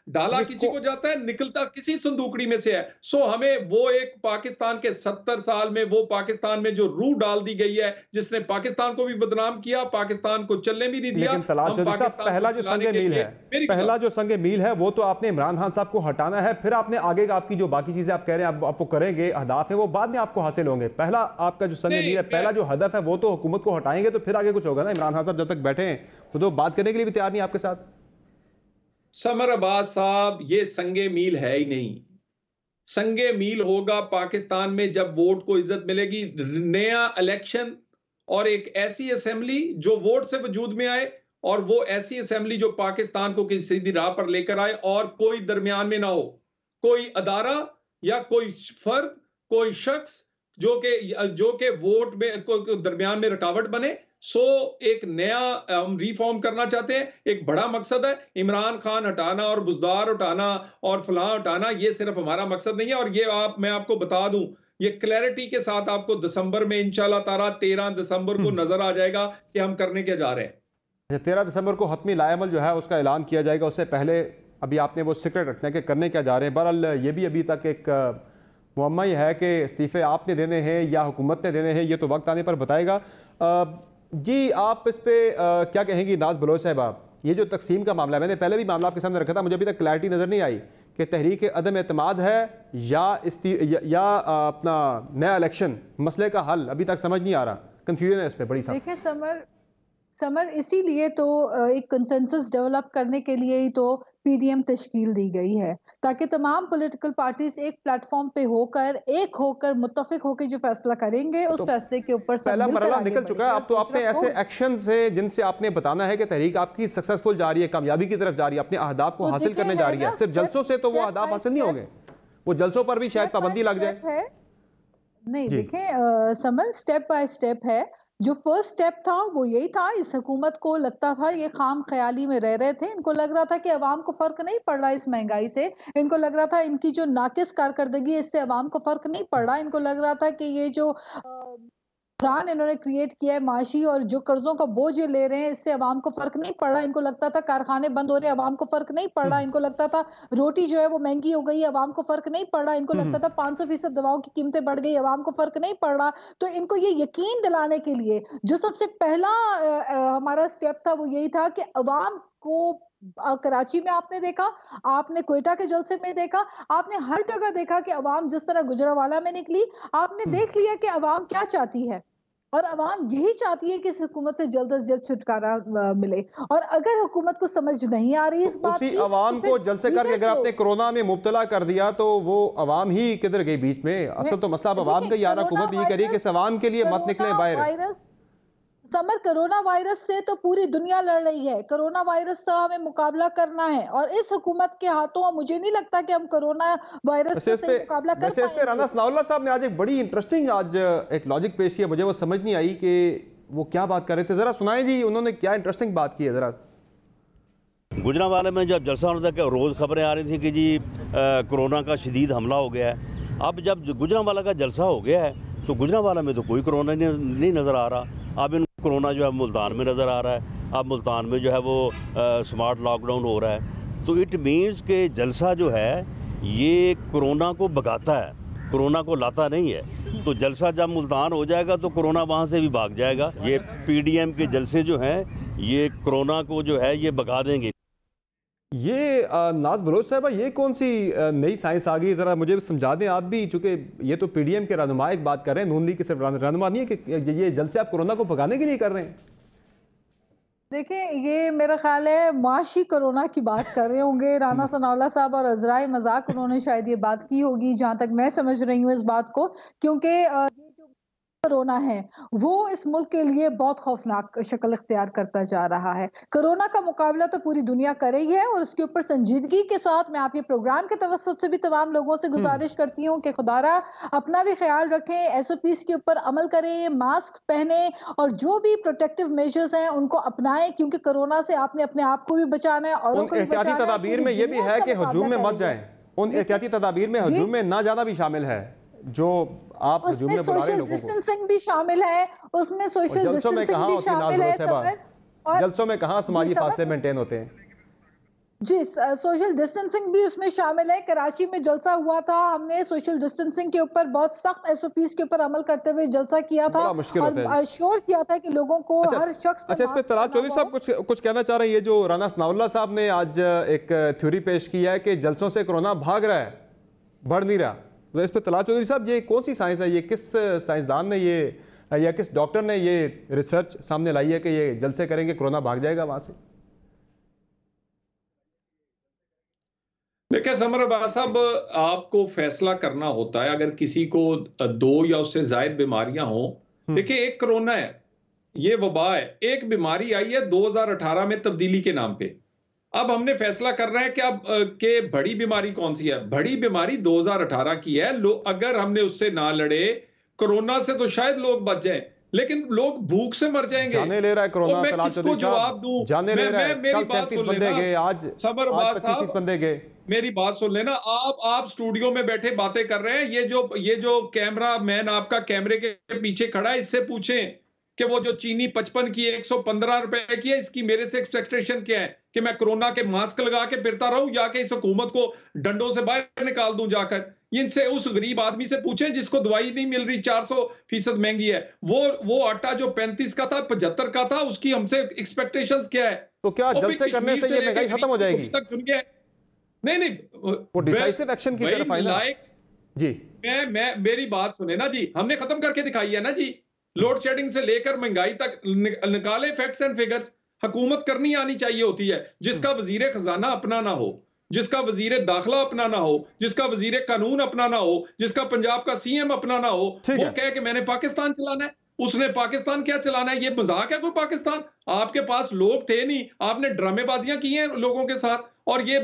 डाला किसी को जाता है, निकलता किसी संदूकड़ी में से है। सो हमें वो एक पाकिस्तान के 70 साल में वो पाकिस्तान में जो रूह डाल दी गई है, जिसने पाकिस्तान को भी बदनाम किया, पाकिस्तान को चलने भी नहीं दिया। पहला जो संगे मील है, पहला जो संगे मील है वो तो आपने इमरान खान साहब को हटाना है, फिर आपने आगे आपकी जो बाकी चीजें आप कह रहे हैं आपको करेंगे, अहदाफ है वो बाद में आपको हासिल होंगे। पहला आपका जो संगे मील है, पहला जो हदफ है वो तो हुकूमत को हटाएंगे, तो फिर आगे कुछ होगा ना। इमरान खान साहब जब तक बैठे हैं तो बात करने के लिए भी तैयार नहीं आपके साथ। समर अब्बास साहब, ये संगे मील है ही नहीं। संगे मील होगा पाकिस्तान में जब वोट को इज्जत मिलेगी, नया इलेक्शन और एक ऐसी असेंबली जो वोट से वजूद में आए, और वो ऐसी असेंबली जो पाकिस्तान को किसी सीधी राह पर लेकर आए, और कोई दरमियान में ना हो, कोई अदारा या कोई फर्द, कोई शख्स जो के वोट में दरमियान में रुकावट बने। सो एक नया हम रिफॉर्म करना चाहते हैं, एक बड़ा मकसद है। इमरान खान हटाना और बुजदार हटाना और फलां हटाना ये सिर्फ हमारा मकसद नहीं है। और ये मैं आपको बता दूं, ये क्लैरिटी के साथ आपको दिसंबर में इंशाल्लाह ताला 13 दिसंबर को नजर आ जाएगा कि हम करने क्या जा रहे हैं। 13 दिसंबर को हतमी लाएमल जो है उसका ऐलान किया जाएगा, उससे पहले अभी आपने वो सीक्रेट रखना है कि करने क्या जा रहे हैं। बहरहाल ये भी अभी तक एक मुअम्मा ही है कि इस्तीफे आपने देने हैं या हुकूमत ने देने हैं, ये तो वक्त आने पर बताएगा। जी आप इस पर क्या कहेंगी नाज बलोच साहब? ये जो तकसीम का मामला है, मैंने पहले भी मामला आपके सामने रखा था, मुझे अभी तक क्लैरिटी नज़र नहीं आई कि तहरीक अदम एतमाद है या अपना नया इलेक्शन, मसले का हल अभी तक समझ नहीं आ रहा, कन्फ्यूजन है इस पर बड़ी सा। देखिए समर इसीलिए तो एक कंसेंसस डेवलप करने के लिए ही तो पीडीएम तश्कील दी गई है, ताकि तमाम पॉलिटिकल पार्टीज एक प्लेटफॉर्म पे होकर मुत्तफिक होकर जो फैसला करेंगे उस फैसले के ऊपर पहला मरहला निकल चुका है। अब तो आपने ऐसे एक्शन है जिनसे आपने बताना है कि तहरीक आपकी सक्सेसफुल जा रही है, कामयाबी की तरफ जा रही है, अपने अहदाफ को हासिल करने जा रही है। सिर्फ जलसों से तो वो अहदाफ हासिल नहीं होंगे, वो जलसों पर भी शायद पाबंदी लग जाए। नहीं देखें समर, स्टेप बाय स्टेप है। जो फर्स्ट स्टेप था वो यही था, इस हुकूमत को लगता था ये खाम ख्याली में रह रहे थे, इनको लग रहा था कि अवाम को फर्क नहीं पड़ रहा इस महंगाई से, इनको लग रहा था इनकी जो नाकिस कारकर्दगी इससे अवाम को फर्क नहीं पड़ रहा, इनको लग रहा था कि ये जो प्लान इन्होंने क्रिएट किया है माशी और जो कर्जों का बोझ ये ले रहे हैं इससे अवाम को फर्क नहीं पड़ रहा, इनको लगता था कारखाने बंद हो रहे हैं अवाम को फर्क नहीं पड़ रहा, इनको लगता था रोटी जो है वो महंगी हो गई अवाम को फर्क नहीं पड़ रहा, इनको लगता था 500% दवाओं की कीमतें बढ़ गई अवाम को फर्क नहीं पड़ रहा। तो इनको ये यकीन दिलाने के लिए जो सबसे पहला हमारा स्टेप था वो यही था कि अवाम को, कराची में आपने देखा, आपने क्वेटा के जलसे में देखा, आपने हर जगह देखा कि अवाम जिस तरह गुजरावाला में निकली, आपने देख लिया कि अवाम क्या चाहती है। और अवाम यही चाहती है कि इस हुकूमत से जल्द से जल्द छुटकारा मिले। और अगर हुकूमत को समझ नहीं आ रही इस बात उसी की, अवाम तो को फिर जल्द से कर अगर आपने कोरोना में मुब्तला कर दिया तो वो अवाम ही किधर गई बीच में? असल तो मसला अब अवाम का, यार हुकूमत ये करिए कि इस अवाम के लिए मत निकले बाहर। समर, कोरोना वायरस से तो पूरी दुनिया लड़ रही है, कोरोना वायरस से हमें मुकाबला करना है और इस हुकूमत के हाथों मुझे नहीं लगता कि हम कोरोना वायरस से सही मुकाबला कर पाएंगे। इस पे राना सनाउल्लाह साहब ने आज एक बड़ी इंटरेस्टिंग आज एक लॉजिक पेश किया, मुझे वो समझ नहीं आई कि वो क्या बात कर रहे थे। जरा सुनाएं जी, उन्होंने क्या इंटरेस्टिंग बात की है जरा। गुजरांवाला में जब जलसा होता है, रोज़ खबरें आ रही थी कि जी कोरोना का शदीद हमला हो गया है। अब जब गुजरांवाला का जलसा हो गया है तो गुजरांवाला में तो कोई कोरोना नहीं नज़र आ रहा। अब इन कोरोना जो है मुल्तान में नज़र आ रहा है। अब मुल्तान में जो है वो स्मार्ट लॉकडाउन हो रहा है। तो इट मीन्स के जलसा जो है ये कोरोना को भगाता है, कोरोना को लाता नहीं है। तो जलसा जब मुल्तान हो जाएगा तो कोरोना वहाँ से भी भाग जाएगा। ये पीडीएम के जलसे जो हैं ये कोरोना को जो है ये भगा देंगे। ये नाज बलोच साहब, ये कौन सी नई साइंस आ गई, ज़रा मुझे समझा दें आप भी, चूँकि ये तो पीडीएम के रहनुमा एक बात कर रहे हैं, नून लीग के सिर्फ रहनुमा नहीं है कि ये जलसे आप कोरोना को भगाने के लिए कर रहे हैं। देखिए, ये मेरा ख्याल है माशी कोरोना की बात कर रहे होंगे राना सनाउल्लाह साहब और अजराए मजाक उन्होंने शायद ये बात की होगी, जहां तक मैं समझ रही हूँ इस बात को, क्योंकि ये जो कोरोना है वो इस मुल्क के लिए बहुत खौफनाक शक्ल इख्तियार करता जा रहा है। कोरोना का मुकाबला तो पूरी दुनिया कर रही है और उसके ऊपर संजीदगी के साथ मैं आपके प्रोग्राम के तवस्सुत से भी तमाम लोगों से गुजारिश करती हूँ कि खुदारा अपना भी ख्याल रखें, एसओपीज के ऊपर अमल करें, मास्क पहने और जो भी प्रोटेक्टिव मेजर्स हैं उनको अपनाएं, क्योंकि कोरोना से आपने अपने आप को भी बचाना है और उन एहतियाती तदाबीर में ये भी है कि हजूम में मत जाएं। उन एहतियाती तदाबीर में हजूम में ना जाना भी शामिल है, जो आप हजूम में बुला रहे लोगों को। डिस्टेंसिंग भी शामिल है, उसमें सोशल डिस्टेंसिंग भी शामिल है समर। और जलसों में कहाँ समाजी फासले मेंटेन होते हैं? जी, सोशल डिस्टेंसिंग भी उसमें शामिल है। कराची में जलसा हुआ था, हमने सोशल डिस्टेंसिंग के ऊपर बहुत सख्त एसओपीज के ऊपर अमल करते हुए जलसा किया था और श्योर किया था कि लोगों को हर शख्स। अच्छा, इस पे तलाल चौधरी साहब कुछ कहना चाह रहे हैं? ये जो राना सनाउल्लाह साहब ने आज एक थ्योरी पेश किया है कि जलसों से कोरोना भाग रहा है, बढ़ नहीं रहा, तो इस पे तलाल चौधरी साहब ये कौन सी साइंस है? ये किस साइंसदान ने ये या किस डॉक्टर ने ये रिसर्च सामने लाई है कि ये जलसे करेंगे कोरोना भाग जाएगा वहां से? देखिए समर अब्बास साहब, आपको फैसला करना होता है अगर किसी को 2 या उससे ज्यादा बीमारियां हों। देखिए, एक कोरोना है, ये वबा है, एक बीमारी आई है 2018 में तब्दीली के नाम पे। अब हमने फैसला कर रहे हैं कि अब के बड़ी बीमारी कौन सी है। बड़ी बीमारी 2018 की है। अगर हमने उससे ना लड़े, कोरोना से तो शायद लोग बच जाएं, लेकिन लोग भूख से मर जाएंगे। जाने ले रहा है कोरोना। मैं किसको जवाब दूं? जाने ले रहा है। मेरी बात सुन लेना, आज समर अब्बास साहब, बंदे गए। मेरी बात सुन लेना। आप स्टूडियो में बैठे बातें कर रहे हैं, ये जो कैमरा मैन आपका कैमरे के पीछे खड़ा है, इससे पूछें कि वो जो चीनी 55 की 115 रुपए की है, इसकी मेरे से एक्सपेक्टेशन क्या है कि मैं कोरोना के मास्क लगा के फिरता रहूं या कि इस हुकूमत को डंडों से बाहर निकाल दूं जाकर। इनसे उस गरीब आदमी से पूछें जिसको दवाई नहीं मिल रही, 400% महंगी है। वो आटा जो 35 का था 75 का था, उसकी हमसे एक्सपेक्टेशंस क्या है? तो क्या जलसे करने से ये महंगाई खत्म हो जाएगी? तक सुन गए? नहीं, वो डिसाइसिव एक्शन की तरफ आए जी। मेरी बात सुने ना जी, हमने खत्म करके दिखाई है ना जी। लोड शेडिंग से लेकर महंगाई तक निकाले फैक्ट्स एंड फिगर्स। हुकूमत करनी आनी चाहिए होती है, जिसका वजीर खजाना अपना ना हो, जिसका वजीर दाखिला अपना ना हो, जिसका वजीर कानून अपना ना हो, जिसका पंजाब का सीएम अपना ना हो, वो कहे कि मैंने पाकिस्तान चलाना है। उसने पाकिस्तान क्या चलाना है? ये मजाक है कोई पाकिस्तान? आपके पास लोग थे नहीं, आपने ड्रामेबाजियां की हैं लोगों के साथ। और ये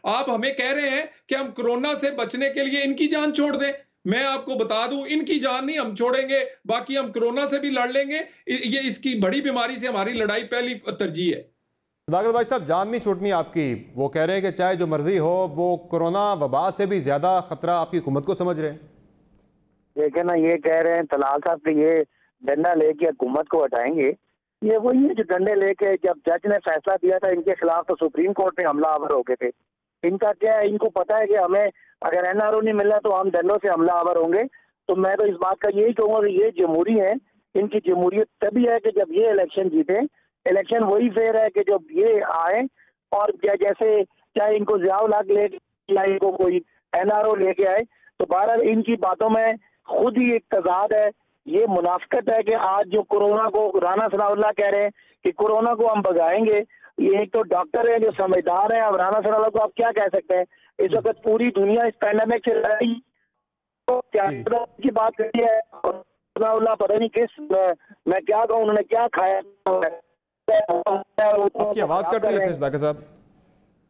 आप हमें कह रहे हैं कि हम कोरोना से बचने के लिए इनकी जान छोड़ दें। मैं आपको बता दूं, इनकी जान नहीं हम छोड़ेंगे, बाकी हम कोरोना से भी लड़ लेंगे। ये इसकी बड़ी बीमारी से हमारी लड़ाई पहली तरजीह है। सदाकत भाई साहब, जान नहीं छूटनी आपकी। वो कह रहे हैं कि चाहे जो मर्जी हो, वो कोरोना वबा से भी ज्यादा खतरा आपकी हुकूमत को समझ रहे हैं। देखिए ना, ये कह रहे हैं तलाल साहब कि ये डंडा लेके हुकूमत को हटाएंगे। ये वही है जो डंडे लेके, जब जज ने फैसला दिया था इनके खिलाफ तो सुप्रीम कोर्ट में हमला आवर हो गए थे। इनका क्या है, इनको पता है कि हमें अगर एनआरओ नहीं मिल रहा तो हम डंडों से हमला आवर होंगे। तो मैं तो इस बात का यही कहूँगा कि ये जमहूरी है, इनकी जमहूरियत तभी है कि जब ये इलेक्शन जीते। इलेक्शन वही फेयर है कि जब ये आए और जैसे चाहे इनको ज़ियाउल हक ले या इनको कोई एनआरओ लेके आए, तो बहरहाल इनकी बातों में खुद ही एक तजाद है। ये मुनाफिकत है कि आज जो कोरोना को राना सनाउल्लाह कह रहे हैं कि कोरोना को हम भगाएंगे। ये एक तो डॉक्टर है जो समझदार है, अब राना सनाउल्लाह को आप क्या कह सकते हैं? इस वक्त पूरी दुनिया इस पैंडेमिक से लड़ रही तो क्या की बात करती है, सनाउल्लाह पता नहीं किस मैं क्या कहूँ उन्होंने क्या खाया। आपकी आवाज कट रही है सदाकत साहब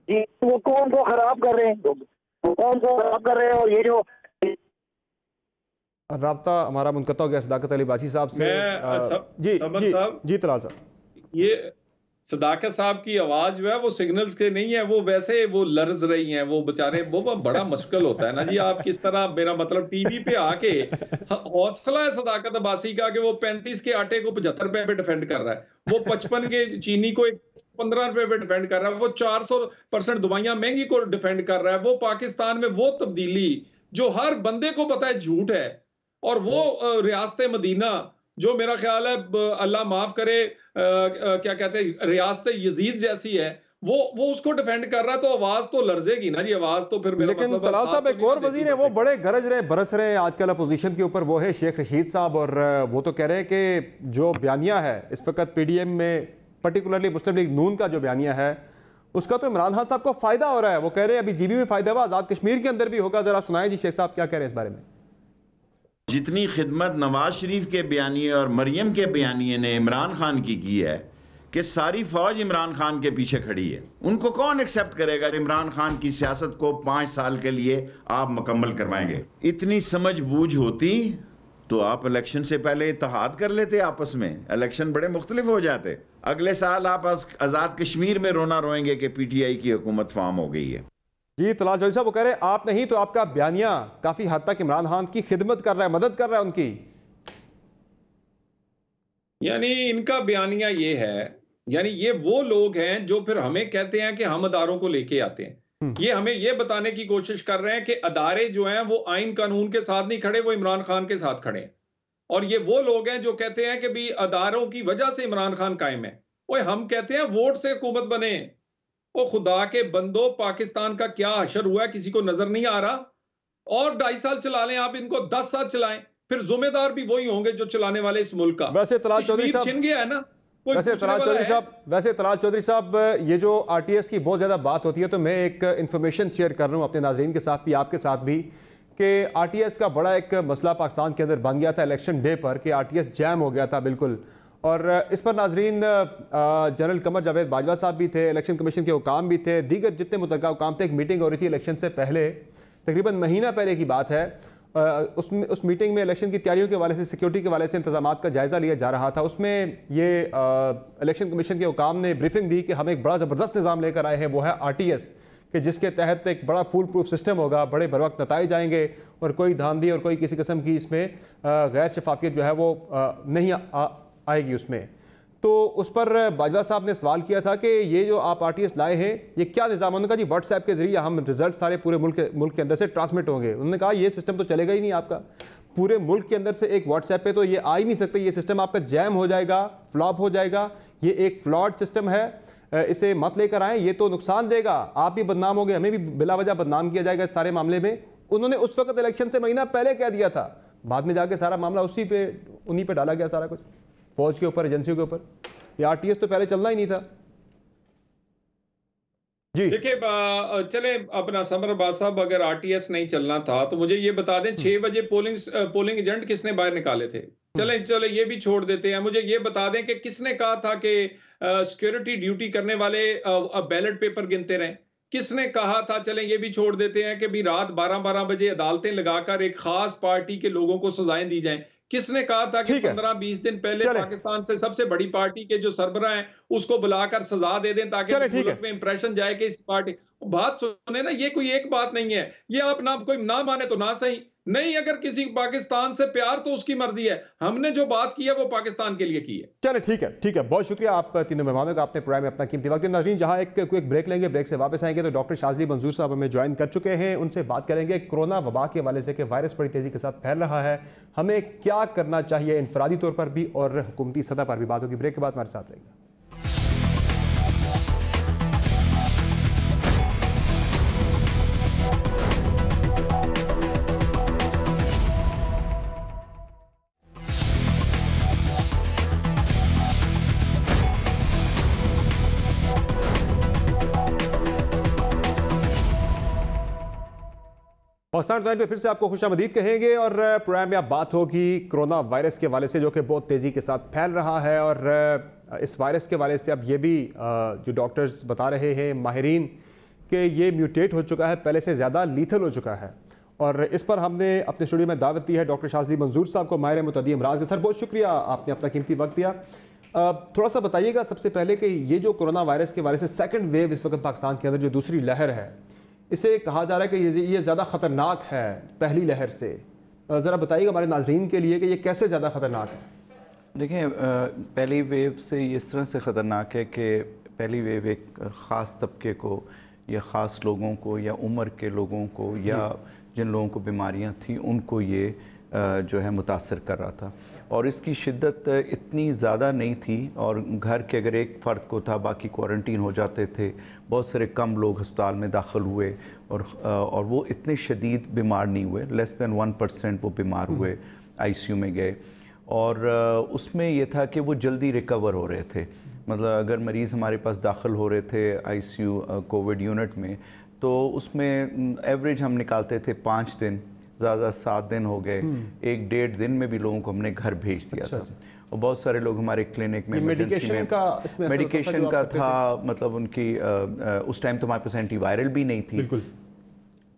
जी, वो कौन को खराब कर रहे हैं, वो कौन को खराब कर रहे हैं? और ये जो राब्ता हमारा मुनक़ता हो गया सदाकत अली बासी साहब से। जी तलाल साहब, ये सदाकत साहब की आवाज जो है वो सिग्नल्स के नहीं है, वो वैसे वो लर्ज रही हैं, वो बेचारे वो बड़ा मुश्किल होता है ना जी। आप किस तरह, मेरा मतलब टीवी पे आके हौसला है सदाकत अब्बासी का कि वो 35 के आटे को 75 रुपए पे डिफेंड कर रहा है, वो 55 के चीनी को 15 रुपए पे डिफेंड कर रहा है, वो 400% दवाइयां महंगी को डिफेंड कर रहा है। वो पाकिस्तान में वो तब्दीली जो हर बंदे को पता है झूठ है, और वो रियासत मदीना जो मेरा ख्याल है अल्लाह माफ करे क्या कहते हैं रियासत यजीद जैसी है, वो उसको डिफेंड कर रहा है, तो आवाज तो लर्जेगी ना जी, आवाज तो फिर। लेकिन तलाल साहब एक और वजीर है वो बड़े गरज रहे बरस रहे हैं आजकल अपोजिशन के ऊपर, वो है शेख रशीद साहब, और वो तो कह रहे हैं कि जो बयानिया है इस वक्त PDM में पर्टिकुलरली मुस्लिम लीग नून का जो बयानिया है उसका तो इमरान खान साहब को फायदा हो रहा है। वो कह रहे हैं अभी GB में फायदा हुआ, आजाद कश्मीर के अंदर भी होगा। जरा सुनाए जी शेख साहब क्या कह रहे हैं इस बारे में। जितनी खिदमत नवाज शरीफ के बयानिए और मरियम के बयानिए ने इमरान खान की है कि सारी फौज इमरान खान के पीछे खड़ी है, उनको कौन एक्सेप्ट करेगा? इमरान खान की सियासत को 5 साल के लिए आप मुकम्मल करवाएंगे। इतनी समझ बूझ होती तो आप इलेक्शन से पहले इत्तेहाद कर लेते आपस में, इलेक्शन बड़े मुख्तलिफ हो जाते। अगले साल आप आज़ाद कश्मीर में रोना रोएंगे कि PTI की हुकूमत फार्म हो गई है। जी तलाल जौहरी साहब, वो कह रहे हैं आप नहीं तो आपका बयानिया काफी हद तक इमरान खान की खिदमत कर रहा है, मदद कर रहा है उनकी। यानी इनका बयानिया ये है, यानी ये वो लोग हैं जो फिर हमें कहते हैं कि हम अदारों को लेके आते हैं। ये हमें ये बताने की कोशिश कर रहे हैं कि अदारे जो हैं वो आइन कानून के साथ नहीं खड़े, वो इमरान खान के साथ खड़े हैं। और ये वो लोग हैं जो कहते हैं कि भी अदारों की वजह से इमरान खान कायम है। ओए हम कहते हैं वोट से हुकूमत बने। ओ खुदा के बंदो, पाकिस्तान का क्या हशर हुआ है किसी को नजर नहीं आ रहा? और 2.5 साल चला लें आप, इनको 10 साल चलाएं, फिर जिम्मेदार भी वही होंगे जो चलाने वाले इस मुल्क का। वैसे तलाल चौधरी साहब छिन गया है ना। वैसे तलाल चौधरी साहब ये जो RTS की बहुत ज़्यादा बात होती है, तो मैं एक इन्फॉर्मेशन शेयर कर रहा हूँ अपने नाजरीन के साथ भी, आपके साथ भी, कि RTS का बड़ा एक मसला पाकिस्तान के अंदर बन गया था इलेक्शन डे पर कि RTS जैम हो गया था बिल्कुल। और इस पर नाजरीन जनरल कमर जावेद बाजवा साहब भी थे, इलेक्शन कमीशन के हुकाम भी थे, दीगर जितने मुतल्लिका हुकाम थे। एक मीटिंग हो रही थी इलेक्शन से पहले, तकरीबन महीना पहले की बात है। उस मीटिंग में इलेक्शन की तैयारियों के हवाले से, सिक्योरिटी के हवाले से इंतजाम का जायज़ा लिया जा रहा था। उसमें ये इलेक्शन कमीशन के हुकाम ने ब्रीफिंग दी कि हम एक बड़ा ज़बरदस्त निज़ाम लेकर आए हैं, वो है RTS, कि जिसके तहत एक बड़ा फूल प्रूफ सिस्टम होगा, बड़े बर वक्त नताइज आएंगे और कोई धांधली और कोई किसी किस्म की इसमें गैर शफाफियत जो है वो नहीं आएगी उसमें। तो उस पर बाजवा साहब ने सवाल किया था कि ये जो आप RTS लाए हैं ये क्या निज़ाम? उन्होंने कहा जी व्हाट्सएप के जरिए हम रिजल्ट सारे पूरे मुल्क के अंदर से ट्रांसमिट होंगे। उन्होंने कहा ये सिस्टम तो चलेगा ही नहीं आपका, पूरे मुल्क के अंदर से एक व्हाट्सएप पे तो ये आ ही नहीं सकते, ये सिस्टम आपका जैम हो जाएगा, फ्लॉप हो जाएगा, ये एक फ्लॉड सिस्टम है, इसे मत लेकर आएँ, ये तो नुकसान देगा, आप भी बदनाम हो गए, हमें भी बिला वजह बदनाम किया जाएगा इस सारे मामले में। उन्होंने उस वक्त इलेक्शन से महीना पहले कह दिया था, बाद में जाके सारा मामला उन्हीं पे डाला गया, सारा कुछ फौज के ऊपर, एजेंसियों के ऊपर। ये RTS तो पहले चलना ही नहीं था जी। देखिए चले अपना समर अब्बास साहब, अगर RTS नहीं चलना था तो मुझे ये बता दें 6 बजे पोलिंग एजेंट किसने बाहर निकाले थे? चले ये भी छोड़ देते हैं। मुझे ये बता दें कि किसने कहा था कि सिक्योरिटी ड्यूटी करने वाले बैलेट पेपर गिनते रहें? किसने कहा था? चलें ये भी छोड़ देते हैं कि भी रात 12-12 बजे अदालतें लगाकर एक खास पार्टी के लोगों को सजाएं दी जाएं। किसने कहा था कि 15-20 दिन पहले पाकिस्तान से सबसे बड़ी पार्टी के जो सरबराह हैं उसको बुलाकर सजा दे दें ताकि मुल्क में इंप्रेशन जाए कि इस पार्टी। बात सुने ना, ये कोई एक बात नहीं है, ये आप ना कोई ना माने तो ना सही नहीं। अगर किसी पाकिस्तान से प्यार तो उसकी मर्जी है, हमने जो बात की है वो पाकिस्तान के लिए की है। चले ठीक है, बहुत शुक्रिया आप तीनों मेहमानों का, आपने प्रोग्राम में अपना कीमती वक्त। नाज़रीन जहां एक क्विक ब्रेक लेंगे, ब्रेक से वापस आएंगे तो डॉक्टर शाज़ली मंजूर साहब हमें ज्वाइन कर चुके हैं, उनसे बात करेंगे कोरोना वबा के हवाले से कि वायरस बड़ी तेजी के साथ फैल रहा है, हमें क्या करना चाहिए इंफरादी तौर पर भी और हुकूमती सतह पर भी बात होगी। ब्रेक के बाद हमारे साथ रहेगा। पाकिस्तान टुनाइट में फिर से आपको खुशामदीद कहेंगे और प्रोग्राम में अब बात होगी कोरोना वायरस के हवाले से, जो कि बहुत तेज़ी के साथ फैल रहा है। और इस वायरस के हवाले से अब ये भी जो डॉक्टर्स बता रहे हैं, माहिरीन, कि ये म्यूटेट हो चुका है, पहले से ज़्यादा लीथल हो चुका है। और इस पर हमने अपने स्टूडियो में दावत दी है डॉक्टर शाज़ली मंजूर साहब को, माहिर मुतअद्दी अमराज के। सर बहुत शुक्रिया, आपने अपना कीमती वक्त दिया। थोड़ा सा बताइएगा सबसे पहले कि ये जो कोरोना वायरस के हवाले से सेकंड वेव इस वक्त पाकिस्तान के अंदर जो दूसरी लहर है, इसे कहा जा रहा है कि ये ज़्यादा ख़तरनाक है पहली लहर से। ज़रा बताइएगा हमारे नाजरीन के लिए कि ये कैसे ज़्यादा ख़तरनाक है। देखें, पहली वेव से ये इस तरह से ख़तरनाक है कि पहली वेव एक ख़ास तबके को या ख़ास लोगों को या उम्र के लोगों को या जिन लोगों को बीमारियां थी उनको ये जो है मुतासर कर रहा था। और इसकी शिद्दत इतनी ज़्यादा नहीं थी, और घर के अगर एक फ़र्द को था बाकी क्वारंटीन हो जाते थे। बहुत सारे कम लोग अस्पताल में दाखिल हुए और वो इतने शदीद बीमार नहीं हुए, लेस दैन 1% वो बीमार हुए, ICU में गए। और उसमें ये था कि वो जल्दी रिकवर हो रहे थे। मतलब अगर मरीज़ हमारे पास दाखिल हो रहे थे ICU कोविड यूनिट में, तो उसमें एवरेज हम निकालते थे 5 दिन, ज़्यादा 7 दिन हो गए, 1-1.5 दिन में भी लोगों को हमने घर भेज दिया था। और बहुत सारे लोग हमारे क्लिनिक में मेडिकेशन का था, मतलब उनकी उस टाइम तो हमारे पास एंटीवायरल भी नहीं थी।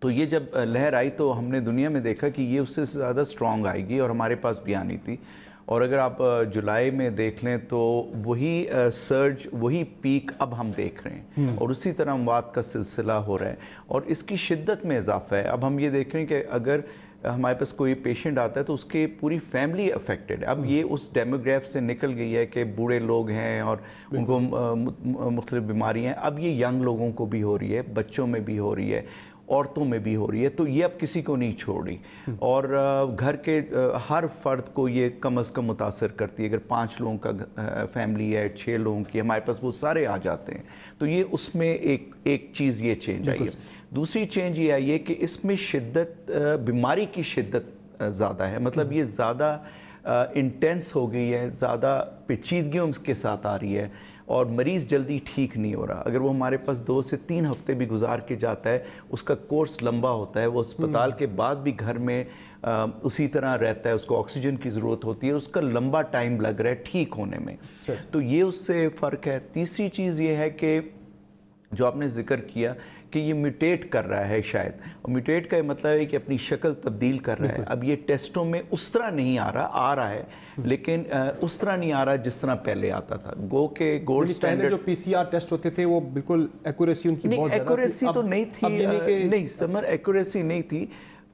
तो ये जब लहर आई तो हमने दुनिया में देखा कि ये उससे ज़्यादा स्ट्रॉन्ग आएगी, और हमारे पास भी आनी थी। और अगर आप जुलाई में देख लें तो वही सर्ज, वही पीक अब हम देख रहे हैं, और उसी तरह अमवात का सिलसिला हो रहा है और इसकी शिद्दत में इजाफा है। अब हम ये देख रहे हैं कि अगर हमारे पास कोई पेशेंट आता है तो उसके पूरी फैमिली अफेक्टेड है। अब ये उस डेमोग्राफ से निकल गई है कि बूढ़े लोग हैं और उनको मुख्तलिफ बीमारियाँ हैं। अब ये यंग लोगों को भी हो रही है, बच्चों में भी हो रही है, औरतों में भी हो रही है। तो ये अब किसी को नहीं छोड़ रही, और घर के हर फर्द को ये कम अज़ कम मुतासर करती है। अगर 5 लोगों का फैमिली है, 6 लोगों की, हमारे पास वो सारे आ जाते हैं। तो ये उसमें एक चीज़ ये चेंज आई है। दूसरी चेंज ये आई है कि इसमें शिद्दत, बीमारी की शिद्दत ज़्यादा है। मतलब ये ज़्यादा इंटेंस हो गई है, ज़्यादा पेचीदगियों के साथ आ रही है, और मरीज़ जल्दी ठीक नहीं हो रहा। अगर वो हमारे पास 2 से 3 हफ्ते भी गुजार के जाता है, उसका कोर्स लंबा होता है, वो अस्पताल के बाद भी घर में उसी तरह रहता है, उसको ऑक्सीजन की ज़रूरत होती है, उसका लंबा टाइम लग रहा है ठीक होने में। तो ये उससे फ़र्क है। तीसरी चीज़ ये है कि जो आपने जिक्र किया कि ये म्यूटेट कर रहा है शायद, और म्यूटेट का मतलब है कि अपनी शक्ल तब्दील कर रहा है। अब ये टेस्टों में उस तरह नहीं आ रहा है, लेकिन उस तरह नहीं आ रहा जिस तरह पहले आता था। गो के गोल्ड स्टैंडर्ड जो PCR टेस्ट होते थे वो बिल्कुल एक्यूरेसी उनकी बहुत ज़्यादा थी। एक्यूरेसी तो नहीं थी, नहीं समर एक्यूरेसी नहीं थी।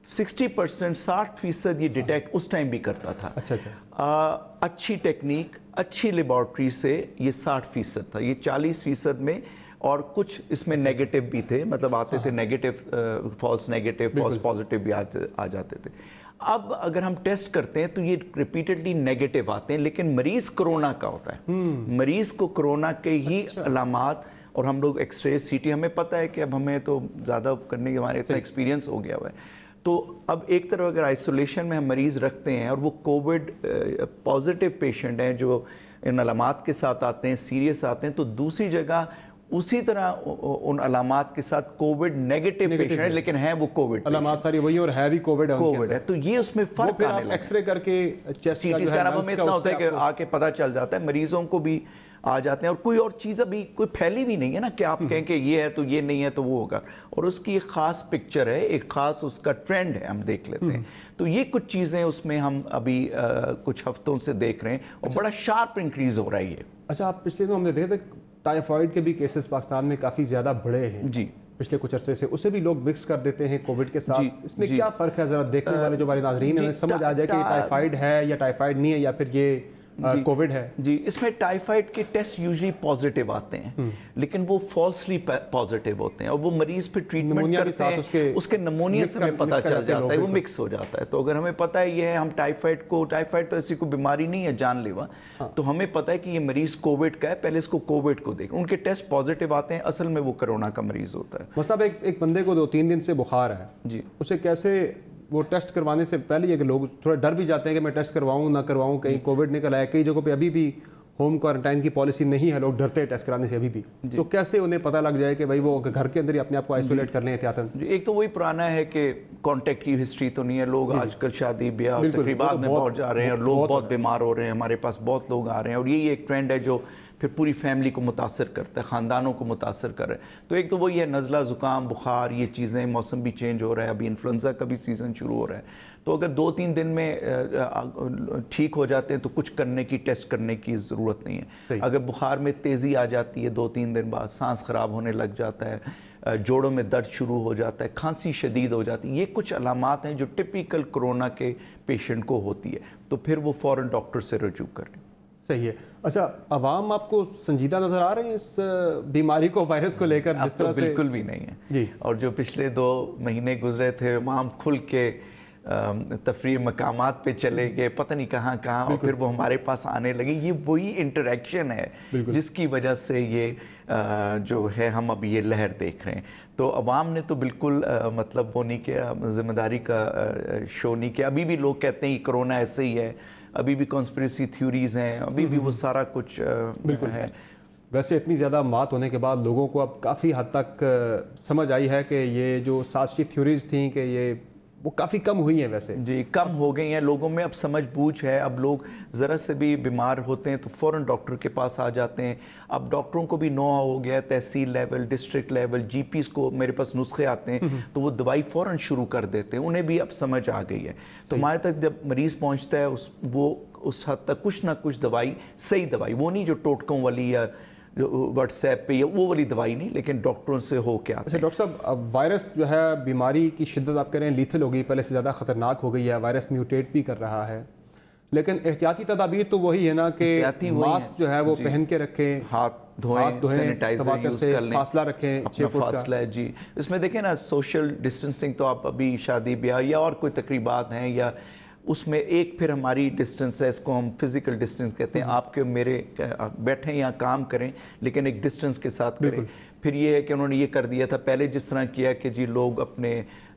60%, 60% ये डिटेक्ट उस टाइम भी करता था। अच्छी टेक्निक, अच्छी लेबॉर्ट्री से ये 60% था, ये 40% में, और कुछ इसमें नेगेटिव भी थे, मतलब आते थे negative, false negative, false positive भी आ जाते थे। अब अगर हम टेस्ट करते हैं तो ये रिपीटेडली नेगेटिव आते हैं, लेकिन मरीज कोरोना का होता है। मरीज को कोरोना के ही अलामात, और हम लोग एक्सरे, CT, हमें पता है कि अब हमें तो ज़्यादा करने के हमारे इतना एक्सपीरियंस हो गया हुआ है। तो अब एक तरफ अगर आइसोलेशन में हम मरीज़ रखते हैं और वो कोविड पॉजिटिव पेशेंट हैं जो इन अलामात के साथ आते हैं, सीरियस आते हैं, तो दूसरी जगह उसी तरह उन अलामात के साथ कोविड नेगेटिव पेशेंट है, लेकिन है वो कोविड अलामात सारी वही और है भी कोविड है। तो ये उसमें फर्क आने लगा। एक्सरे करके चेस्ट CT स्कैन हमें इतना होता है कि आके पता चल जाता है, मरीजों को भी आ जाते हैं। और कोई और चीज़ अभी कोई फैली भी नहीं है ना कि आप कहें कि ये है तो ये नहीं है तो वो होगा। और उसकी एक ख़ास पिक्चर है, एक ख़ास उसका ट्रेंड है, हम देख लेते हैं। तो ये कुछ चीज़ें उसमें हम अभी कुछ हफ्तों से देख रहे हैं, और बड़ा शार्प इंक्रीज हो रहा है ये। अच्छा, आप पिछले दिनों हमने देखे थे टाइफाइड के भी केसेस पाकिस्तान में काफ़ी ज़्यादा बढ़े हैं जी पिछले कुछ अरसे से, उसे भी लोग मिक्स कर देते हैं कोविड के साथ। इसमें क्या फ़र्क है, ज़रा देखने वाले जो हमारे नाज़रीन हैं समझ आ जाए कि टाइफाइड है या टाइफाइड नहीं है या फिर ये कोविड है। जी, इसमें टाइफाइड के टेस्ट यूजुअली पॉजिटिव आते हैं, लेकिन वो फॉल्सली पॉजिटिव होते हैं, और वो मरीज फिर ट्रीटमेंट करते हैं, उसके नमूनिया से हमें पता चल जाता है, वो मिक्स हो जाता है। तो अगर हमें पता है ये है, हम टाइफाइड तो ऐसी कोई बीमारी नहीं है जानलेवा, तो हमें पता है कि ये मरीज कोविड का है, पहले इसको कोविड को देखें, उनके टेस्ट पॉजिटिव आते हैं, असल में वो कोरोना का मरीज होता है। मतलब एक बंदे को 2-3 दिन से बुखार है जी, उसे कैसे वो टेस्ट करवाने से पहले ये कि लोग थोड़ा डर भी जाते हैं कि मैं टेस्ट करवाऊं ना करवाऊं, कहीं कोविड निकल आया। कई जगहों पे अभी भी होम क्वारंटाइन की पॉलिसी नहीं है, लोग डरते हैं टेस्ट कराने से अभी भी, तो कैसे उन्हें पता लग जाए कि भाई वो घर के अंदर ही अपने आप को आइसोलेट कर लें एहतियातन? एक तो वही पुराना है कि कांटेक्ट की हिस्ट्री तो नहीं है, लोग आजकल शादी ब्याह और तकरीबात में पहुंच जा रहे हैं और लोग बहुत बीमार हो रहे हैं, हमारे पास बहुत लोग आ रहे हैं और यही एक ट्रेंड है जो फिर पूरी फैमिली को मुतासर करता है, ख़ानदानों को मुतासर कर रहा है। तो एक तो वही है नज़ला ज़ुकाम बुखार, ये चीज़ें, मौसम भी चेंज हो रहा है, अभी इन्फ्लुएंज़ा का भी सीज़न शुरू हो रहा है। तो अगर 2-3 दिन में ठीक हो जाते हैं तो कुछ करने की, टेस्ट करने की ज़रूरत नहीं है। अगर बुखार में तेज़ी आ जाती है 2-3 दिन बाद, सांस ख़राब होने लग जाता है, जोड़ों में दर्द शुरू हो जाता है, खांसी शदीद हो जाती है, ये कुछ अलामात हैं जो टिपिकल कोरोना के पेशेंट को होती है, तो फिर वो फ़ौरन डॉक्टर से रजू करें। सही है। अच्छा, अवाम आपको संजीदा नजर आ रहे हैं इस बीमारी को, वायरस को लेकर? जिस तरह तो बिल्कुल भी नहीं है जी। और जो पिछले 2 महीने गुजरे थे, अवाम खुल के तफरीह मकामात पे चले गए, पता नहीं कहाँ कहाँ, और फिर वो हमारे पास आने लगे। ये वही इंटरेक्शन है जिसकी वजह से ये जो है हम अब ये लहर देख रहे हैं। तो अवाम ने तो बिल्कुल मतलब वो नहीं किया, जिम्मेदारी का शो नहीं किया। अभी भी लोग कहते हैं कि कोरोना ऐसे ही है, अभी भी कॉन्स्पिरेसी थ्योरीज हैं, अभी भी वो सारा कुछ है। वैसे इतनी ज़्यादा मात होने के बाद लोगों को अब काफ़ी हद तक समझ आई है कि ये जो साजिशी थ्योरीज थी कि ये वो काफ़ी कम हुई हैं। वैसे जी कम हो गई हैं, लोगों में अब समझ बूझ है। अब लोग ज़रा से भी बीमार होते हैं तो फ़ौरन डॉक्टर के पास आ जाते हैं। अब डॉक्टरों को भी नो हो गया, तहसील लेवल, डिस्ट्रिक्ट लेवल, जीपीज़ को मेरे पास नुस्खे आते हैं तो वो दवाई फ़ौरन शुरू कर देते हैं, उन्हें भी अब समझ आ गई है। तो हमारे तक जब मरीज़ पहुँचता है उस हद तक कुछ ना कुछ दवाई, सही दवाई, वो नहीं जो टोटकों वाली या व्हाट्सएप पे या वो वाली दवाई नहीं, लेकिन डॉक्टरों से हो क्या। अच्छा डॉक्टर साहब, अब वायरस जो है, बीमारी की शिद्दत आप कह रहे हैं लीथल हो गई, पहले से ज़्यादा ख़तरनाक हो गई है, वायरस म्यूटेट भी कर रहा है, लेकिन एहतियाती तदाबीर तो वही है ना कि मास्क जो है वो पहन के रखें, हाथ धोएं, सैनिटाइजर यूज़ कर लें, फासला रखें, अपना फासला है जी। इसमें देखें ना, सोशल डिस्टेंसिंग तो आप अभी शादी ब्याह या और कोई तकरीबात हैं या उसमें एक फिर हमारी डिस्टेंस है, इसको हम फिजिकल डिस्टेंस कहते हैं। आपके मेरे बैठें या काम करें लेकिन एक डिस्टेंस के साथ करें। फिर ये है कि उन्होंने ये कर दिया था, पहले जिस तरह किया कि जी लोग अपने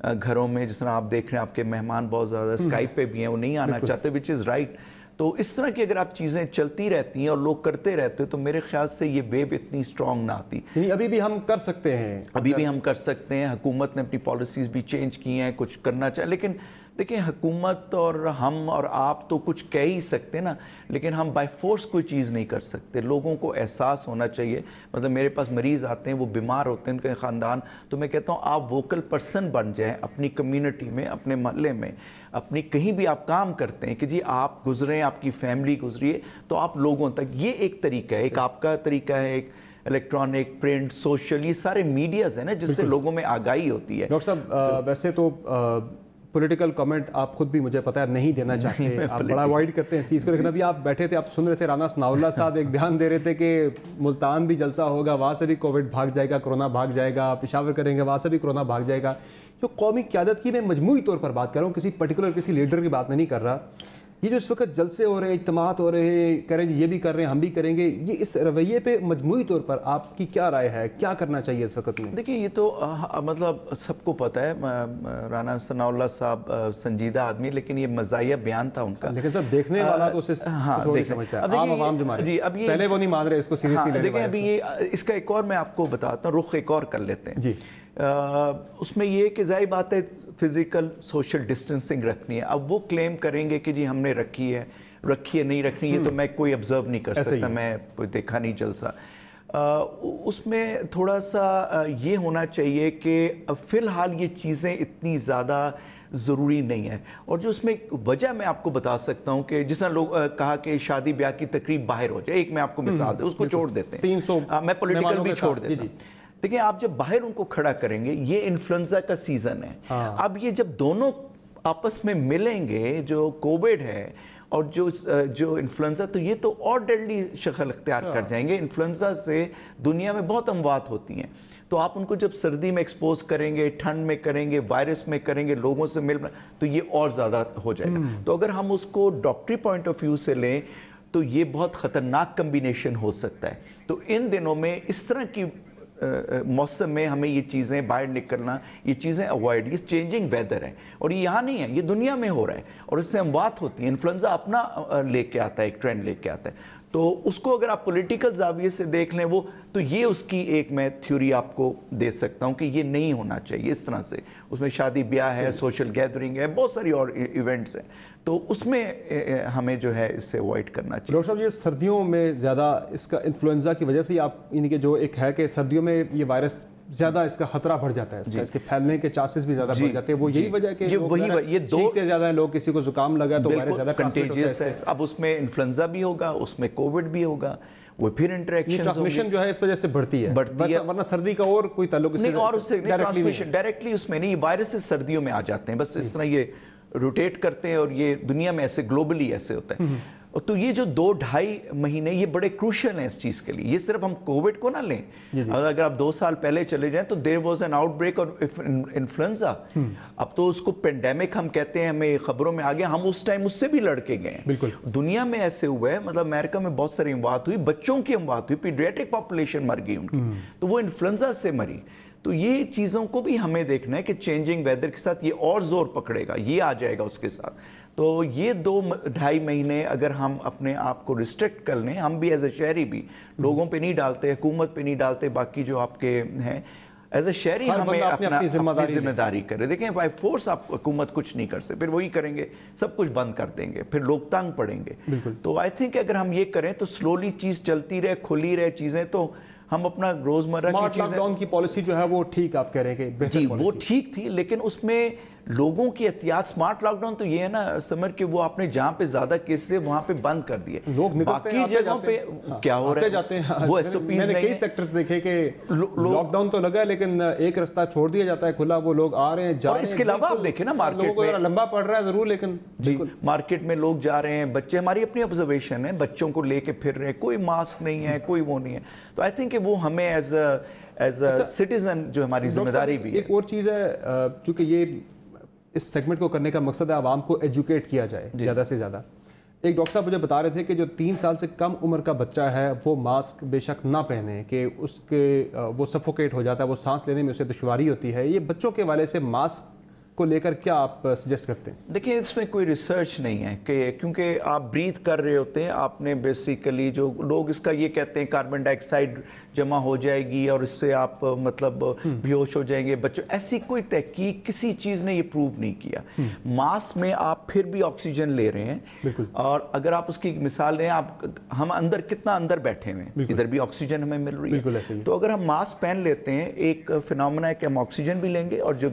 घरों में, जिस तरह आप देख रहे हैं आपके मेहमान बहुत ज़्यादा स्काइप पे भी हैं, वो नहीं आना चाहते, विच इज़ राइट। तो इस तरह की अगर आप चीज़ें चलती रहती हैं और लोग करते रहते हैं तो मेरे ख्याल से ये वेव इतनी स्ट्रॉन्ग ना आती। अभी भी हम कर सकते हैं, अभी भी हम कर सकते हैं। हुकूमत ने अपनी पॉलिसीज़ भी चेंज की हैं, कुछ करना चाहिए, लेकिन देखिए हुकूमत और हम और आप तो कुछ कह ही सकते ना, लेकिन हम बाय फोर्स कोई चीज़ नहीं कर सकते। लोगों को एहसास होना चाहिए। मतलब मेरे पास मरीज़ आते हैं, वो बीमार होते हैं, उनके ख़ानदान, तो मैं कहता हूँ आप वोकल पर्सन बन जाएं अपनी कम्युनिटी में, अपने मोहल्ले में, अपनी कहीं भी आप काम करते हैं कि जी आप गुजरें, आपकी फैमिली गुजरी है, तो आप लोगों तक, ये एक तरीका है, एक आपका तरीका है, एक इलेक्ट्रॉनिक, प्रिंट, सोशल, ये सारे मीडियाज़ हैं ना जिससे लोगों में आगाही होती है। डॉक्टर साहब वैसे तो पॉलिटिकल कमेंट आप खुद भी मुझे पता है नहीं देना चाहते, आप बड़ा अवॉइड करते हैं इस चीज़ को, लेकिन अभी आप बैठे थे, आप सुन रहे थे राना सनाउल्लाह साहब एक बयान दे रहे थे कि मुल्तान भी जलसा होगा, वहाँ से भी कोविड भाग जाएगा, कोरोना भाग जाएगा, पेशावर करेंगे वहाँ से भी कोरोना भाग जाएगा। जो कौमी क़यादत की मैं मजमूई तौर पर बात कर रहा हूँ, किसी पर्टिकुलर किसी लीडर की बात मैं नहीं कर रहा। ये जो इस वक्त जलसे हो रहे हैं, इज्तिमात हो रहे हैं, कह रहे हैं ये भी कर रहे हैं, हम भी करेंगे, ये इस रवैये पे मजमूई तौर पर आपकी क्या राय है, क्या करना चाहिए इस वक्त में? देखिए ये तो मतलब सबको पता है, राना सनाउल्लाह साहब संजीदा आदमी, लेकिन ये मज़ाहिया बयान था उनका। लेकिन सर देखने वाला तो उसे समझता है, आम आवाम जो हमारे जी अब ये पहले वो नहीं मान रहे इसको सीरियसली। देखिए अभी ये इसका एक और मैं आपको बताता हूँ, रुख एक और कर लेते हैं जी। उसमें ये कि जाहिर बात है फिज़िकल सोशल डिस्टेंसिंग रखनी है। अब वो क्लेम करेंगे कि जी हमने रखी है नहीं रखनी है, तो मैं कोई ऑब्जर्व नहीं कर सकता, मैं कोई देखा नहीं जलसा। उसमें थोड़ा सा ये होना चाहिए कि फ़िलहाल ये चीज़ें इतनी ज़्यादा ज़रूरी नहीं है। और जो उसमें वजह मैं आपको बता सकता हूँ कि जिस तरह लोग कहा कि शादी ब्याह की तकरीब बाहर हो जाए, एक मैं आपको मिसाल दूँ, उसको छोड़ देते हैं, 300 मैं पॉलिटिकल भी छोड़ देता हूँ। देखिए आप जब बाहर उनको खड़ा करेंगे, ये इन्फ्लुएंजा का सीज़न है। अब ये जब दोनों आपस में मिलेंगे, जो कोविड है और जो इन्फ्लुएंजा, तो ये तो और डेडली शक्ल इख्तियार कर जाएंगे। इन्फ्लुएंजा से दुनिया में बहुत अमवात होती हैं, तो आप उनको जब सर्दी में एक्सपोज करेंगे, ठंड में करेंगे, वायरस में करेंगे, लोगों से मिल, तो ये और ज़्यादा हो जाएगा। तो अगर हम उसको डॉक्टरी पॉइंट ऑफ व्यू से लें तो ये बहुत ख़तरनाक कम्बिनेशन हो सकता है। तो इन दिनों में इस तरह की मौसम में हमें ये चीज़ें बाहर निकलना, ये चीज़ें अवॉइड, ये चेंजिंग वेदर है और ये यहाँ नहीं है, ये दुनिया में हो रहा है और इससे अमवात होती है। इन्फ्लुएंजा अपना लेके आता है, एक ट्रेंड लेके आता है। तो उसको अगर आप पॉलिटिकल जाविये से देख लें वो, तो ये उसकी एक मैं थ्योरी आपको दे सकता हूँ कि ये नहीं होना चाहिए इस तरह से। उसमें शादी ब्याह है, सोशल गैदरिंग है, बहुत सारी और इवेंट्स हैं, तो उसमें हमें जो है इससे अवॉइड करना चाहिए। डॉक्टर साहब, ये सर्दियों में ज़्यादा इसका इन्फ्लुएंजा की वजह से आप इनके जो एक है कि सर्दियों में ये वायरस ज़्यादा इसका खतरा बढ़ जाता है, इसके फैलने के चांसेस भी ज़्यादा बढ़ जाते हैं। वो यही वजह है कि ये दो ज़्यादा है, लोग किसी को जुकाम लगा तो वायरस ज़्यादा कंटेजियस है। अब उसमें इन्फ्लुएंजा भी होगा, उसमें कोविड भी होगा, वो फिर इंटरेक्शन ट्रांसमिशन जो है इस वजह से बढ़ती है, वरना सर्दी का और कोई ताल्लुक नहीं, और उससे ट्रांसमिशन डायरेक्टली उसमें नहीं, वायरसेस सर्दियों में आ जाते हैं, बस इस तरह ये रोटेट करते हैं और ये दुनिया में ऐसे ग्लोबली ऐसे होता है। तो ये जो 2-2.5 महीने ये बड़े क्रूशियल हैं इस चीज़ के लिए। ये सिर्फ हम कोविड को ना लें, अगर आप 2 साल पहले चले जाएं तो देयर वाज एन आउटब्रेक और इन्फ्लुएंजा, अब तो उसको पेंडेमिक हम कहते हैं, हमें खबरों में आ गया, हम उस टाइम उससे भी लड़के गए। बिल्कुल दुनिया में ऐसे हुआ है, मतलब अमेरिका में बहुत सारी अमवात हुई, बच्चों की अमवात हुई, पीडियाट्रिक पॉपुलेशन मर गई उनकी, तो वो इन्फ्लुएंजा से मरी। तो ये चीज़ों को भी हमें देखना है कि चेंजिंग वेदर के साथ ये और जोर पकड़ेगा, ये आ जाएगा उसके साथ। तो ये 2-2.5 महीने अगर हम अपने आप को रिस्ट्रिक्ट कर लें, हम भी एज ए शहरी भी लोगों पे नहीं डालते, हुकूमत पे नहीं डालते, बाकी जो आपके हैं एज ए शहरी हमें अपनी जिम्मेदारी करे। देखें बाय फोर्स आप हुकूमत कुछ नहीं कर सकते, फिर वही करेंगे, सब कुछ बंद कर देंगे, फिर लोग तंग पड़ेंगे। तो आई थिंक अगर हम ये करें तो स्लोली चीज़ चलती रहे, खुली रहे चीज़ें, तो हम अपना रोजमर्रा की चीजें, लॉकडाउन की पॉलिसी जो है वो ठीक आप कह रहे हैं कि जी वो ठीक थी, लेकिन उसमें लोगों की एहतियात, स्मार्ट लॉकडाउन तो ये है ना समर के वो आपने जहाँ पे ज्यादा केसेस है वहां पे बंद कर दिए, लोग बाकी जगहों पे क्या हो रहा है जाते हैं, वो एसओपीज मैंने कई सेक्टर्स देखे कि लॉकडाउन तो लगा है लेकिन एक रास्ता छोड़ दिया जाता है खुला, वो लोग आ रहे हैं जा रहे हैं। इसके अलावा आप देखें ना मार्केट में लंबा पड़ रहा है जरूर, लेकिन मार्केट में लोग जा रहे हैं, बच्चे, हमारी अपनी ऑब्जर्वेशन है, बच्चों को लेके फिर रहे हैं, कोई मास्क नहीं है, कोई वो नहीं है। तो आई थिंक वो हमें एज अ सिटीजन जो हमारी जिम्मेदारी भी है। एक और चीज़ है, चूंकि ये इस सेगमेंट को करने का मकसद है आवाम को एजुकेट किया जाए ज़्यादा से ज़्यादा। एक डॉक्टर साहब मुझे बता रहे थे कि जो 3 साल से कम उम्र का बच्चा है वो मास्क बेशक ना पहने, कि उसके वो सफोकेट हो जाता है, वो सांस लेने में उसे दुश्वारी होती है। ये बच्चों के वाले से मास्क को लेकर क्या आप सजेस्ट करते हैं? देखिए इसमें कोई रिसर्च नहीं है कि क्योंकि आप ब्रीथ कर रहे होते हैं, आपने बेसिकली जो लोग इसका ये कहते हैं कार्बन डाइऑक्साइड जमा हो जाएगी और इससे आप मतलब बेहोश हो जाएंगे बच्चों, ऐसी कोई तहकीक किसी चीज़ ने ये प्रूव नहीं किया। मास्क में आप फिर भी ऑक्सीजन ले रहे हैं, और अगर आप उसकी मिसाल लें, आप हम अंदर कितना अंदर बैठे हुए हैं, इधर भी ऑक्सीजन हमें मिल रही है। तो अगर हम मास्क पहन लेते हैं, एक फिनोमेना है कि हम ऑक्सीजन भी लेंगे और जो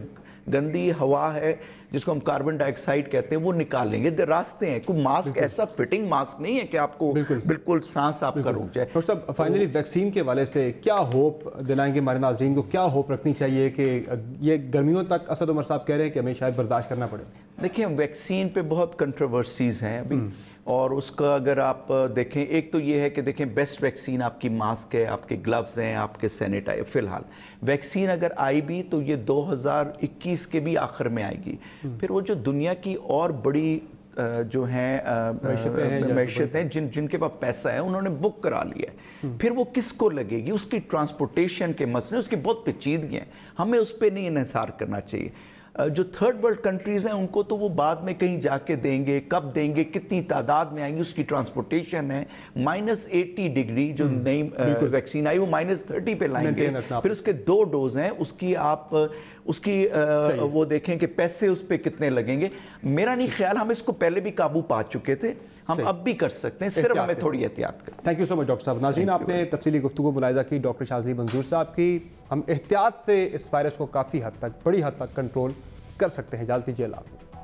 गंदी हवा है जिसको हम कार्बन डाइऑक्साइड कहते हैं वो निकाल लेंगे। रास्ते हैं, कोई मास्क ऐसा फिटिंग मास्क नहीं है कि आपको बिल्कुल सांस आपका रुक जाए। डॉक्टर साहब फाइनली वैक्सीन के वाले से क्या होप दिलाएंगे हमारे नाज़रीन को, क्या होप रखनी चाहिए कि ये गर्मियों तक, असद उमर साहब कह रहे हैं कि हमें शायद बर्दाश्त करना पड़े? देखिए वैक्सीन पे बहुत कंट्रोवर्सीज हैं अभी, और उसका अगर आप देखें, एक तो ये है कि देखें बेस्ट वैक्सीन आपकी मास्क है, आपके ग्लव्स हैं, आपके सैनिटाइजर। फिलहाल वैक्सीन अगर आई भी तो ये 2021 के भी आखिर में आएगी। फिर वो जो दुनिया की और बड़ी जो हैं मैशतें जिनके पास पैसा है उन्होंने बुक करा लिया है, फिर वो किसको लगेगी, उसकी ट्रांसपोर्टेशन के मसले, उसकी बहुत पेचीदगी हैं, हमें उस पर नहीं इन्हिसार करना चाहिए। जो थर्ड वर्ल्ड कंट्रीज हैं उनको तो वो बाद में कहीं जाके देंगे, कब देंगे, कितनी तादाद में आएंगी, उसकी ट्रांसपोर्टेशन है। -80 डिग्री जो नई वैक्सीन आई वो -30 पे लाएंगे, फिर उसके 2 डोज हैं, उसकी आप उसकी वो देखें कि पैसे उस पर कितने लगेंगे। मेरा नहीं ख्याल, हम इसको पहले भी काबू पा चुके थे, हम अब भी कर सकते हैं, सिर्फ हमें थोड़ी एहतियात करें। Thank you so much doctor साहब। नाज़रीन आपने तफसीली गुफ्तगू मुलाहिज़ा की डॉक्टर शाज़ली मंजूर साहब की। हम एहतियात से इस वायरस को काफ़ी हद तक, बड़ी हद तक कंट्रोल कर सकते हैं। इजाज़त दीजिए, अल्लाह हाफ़िज़।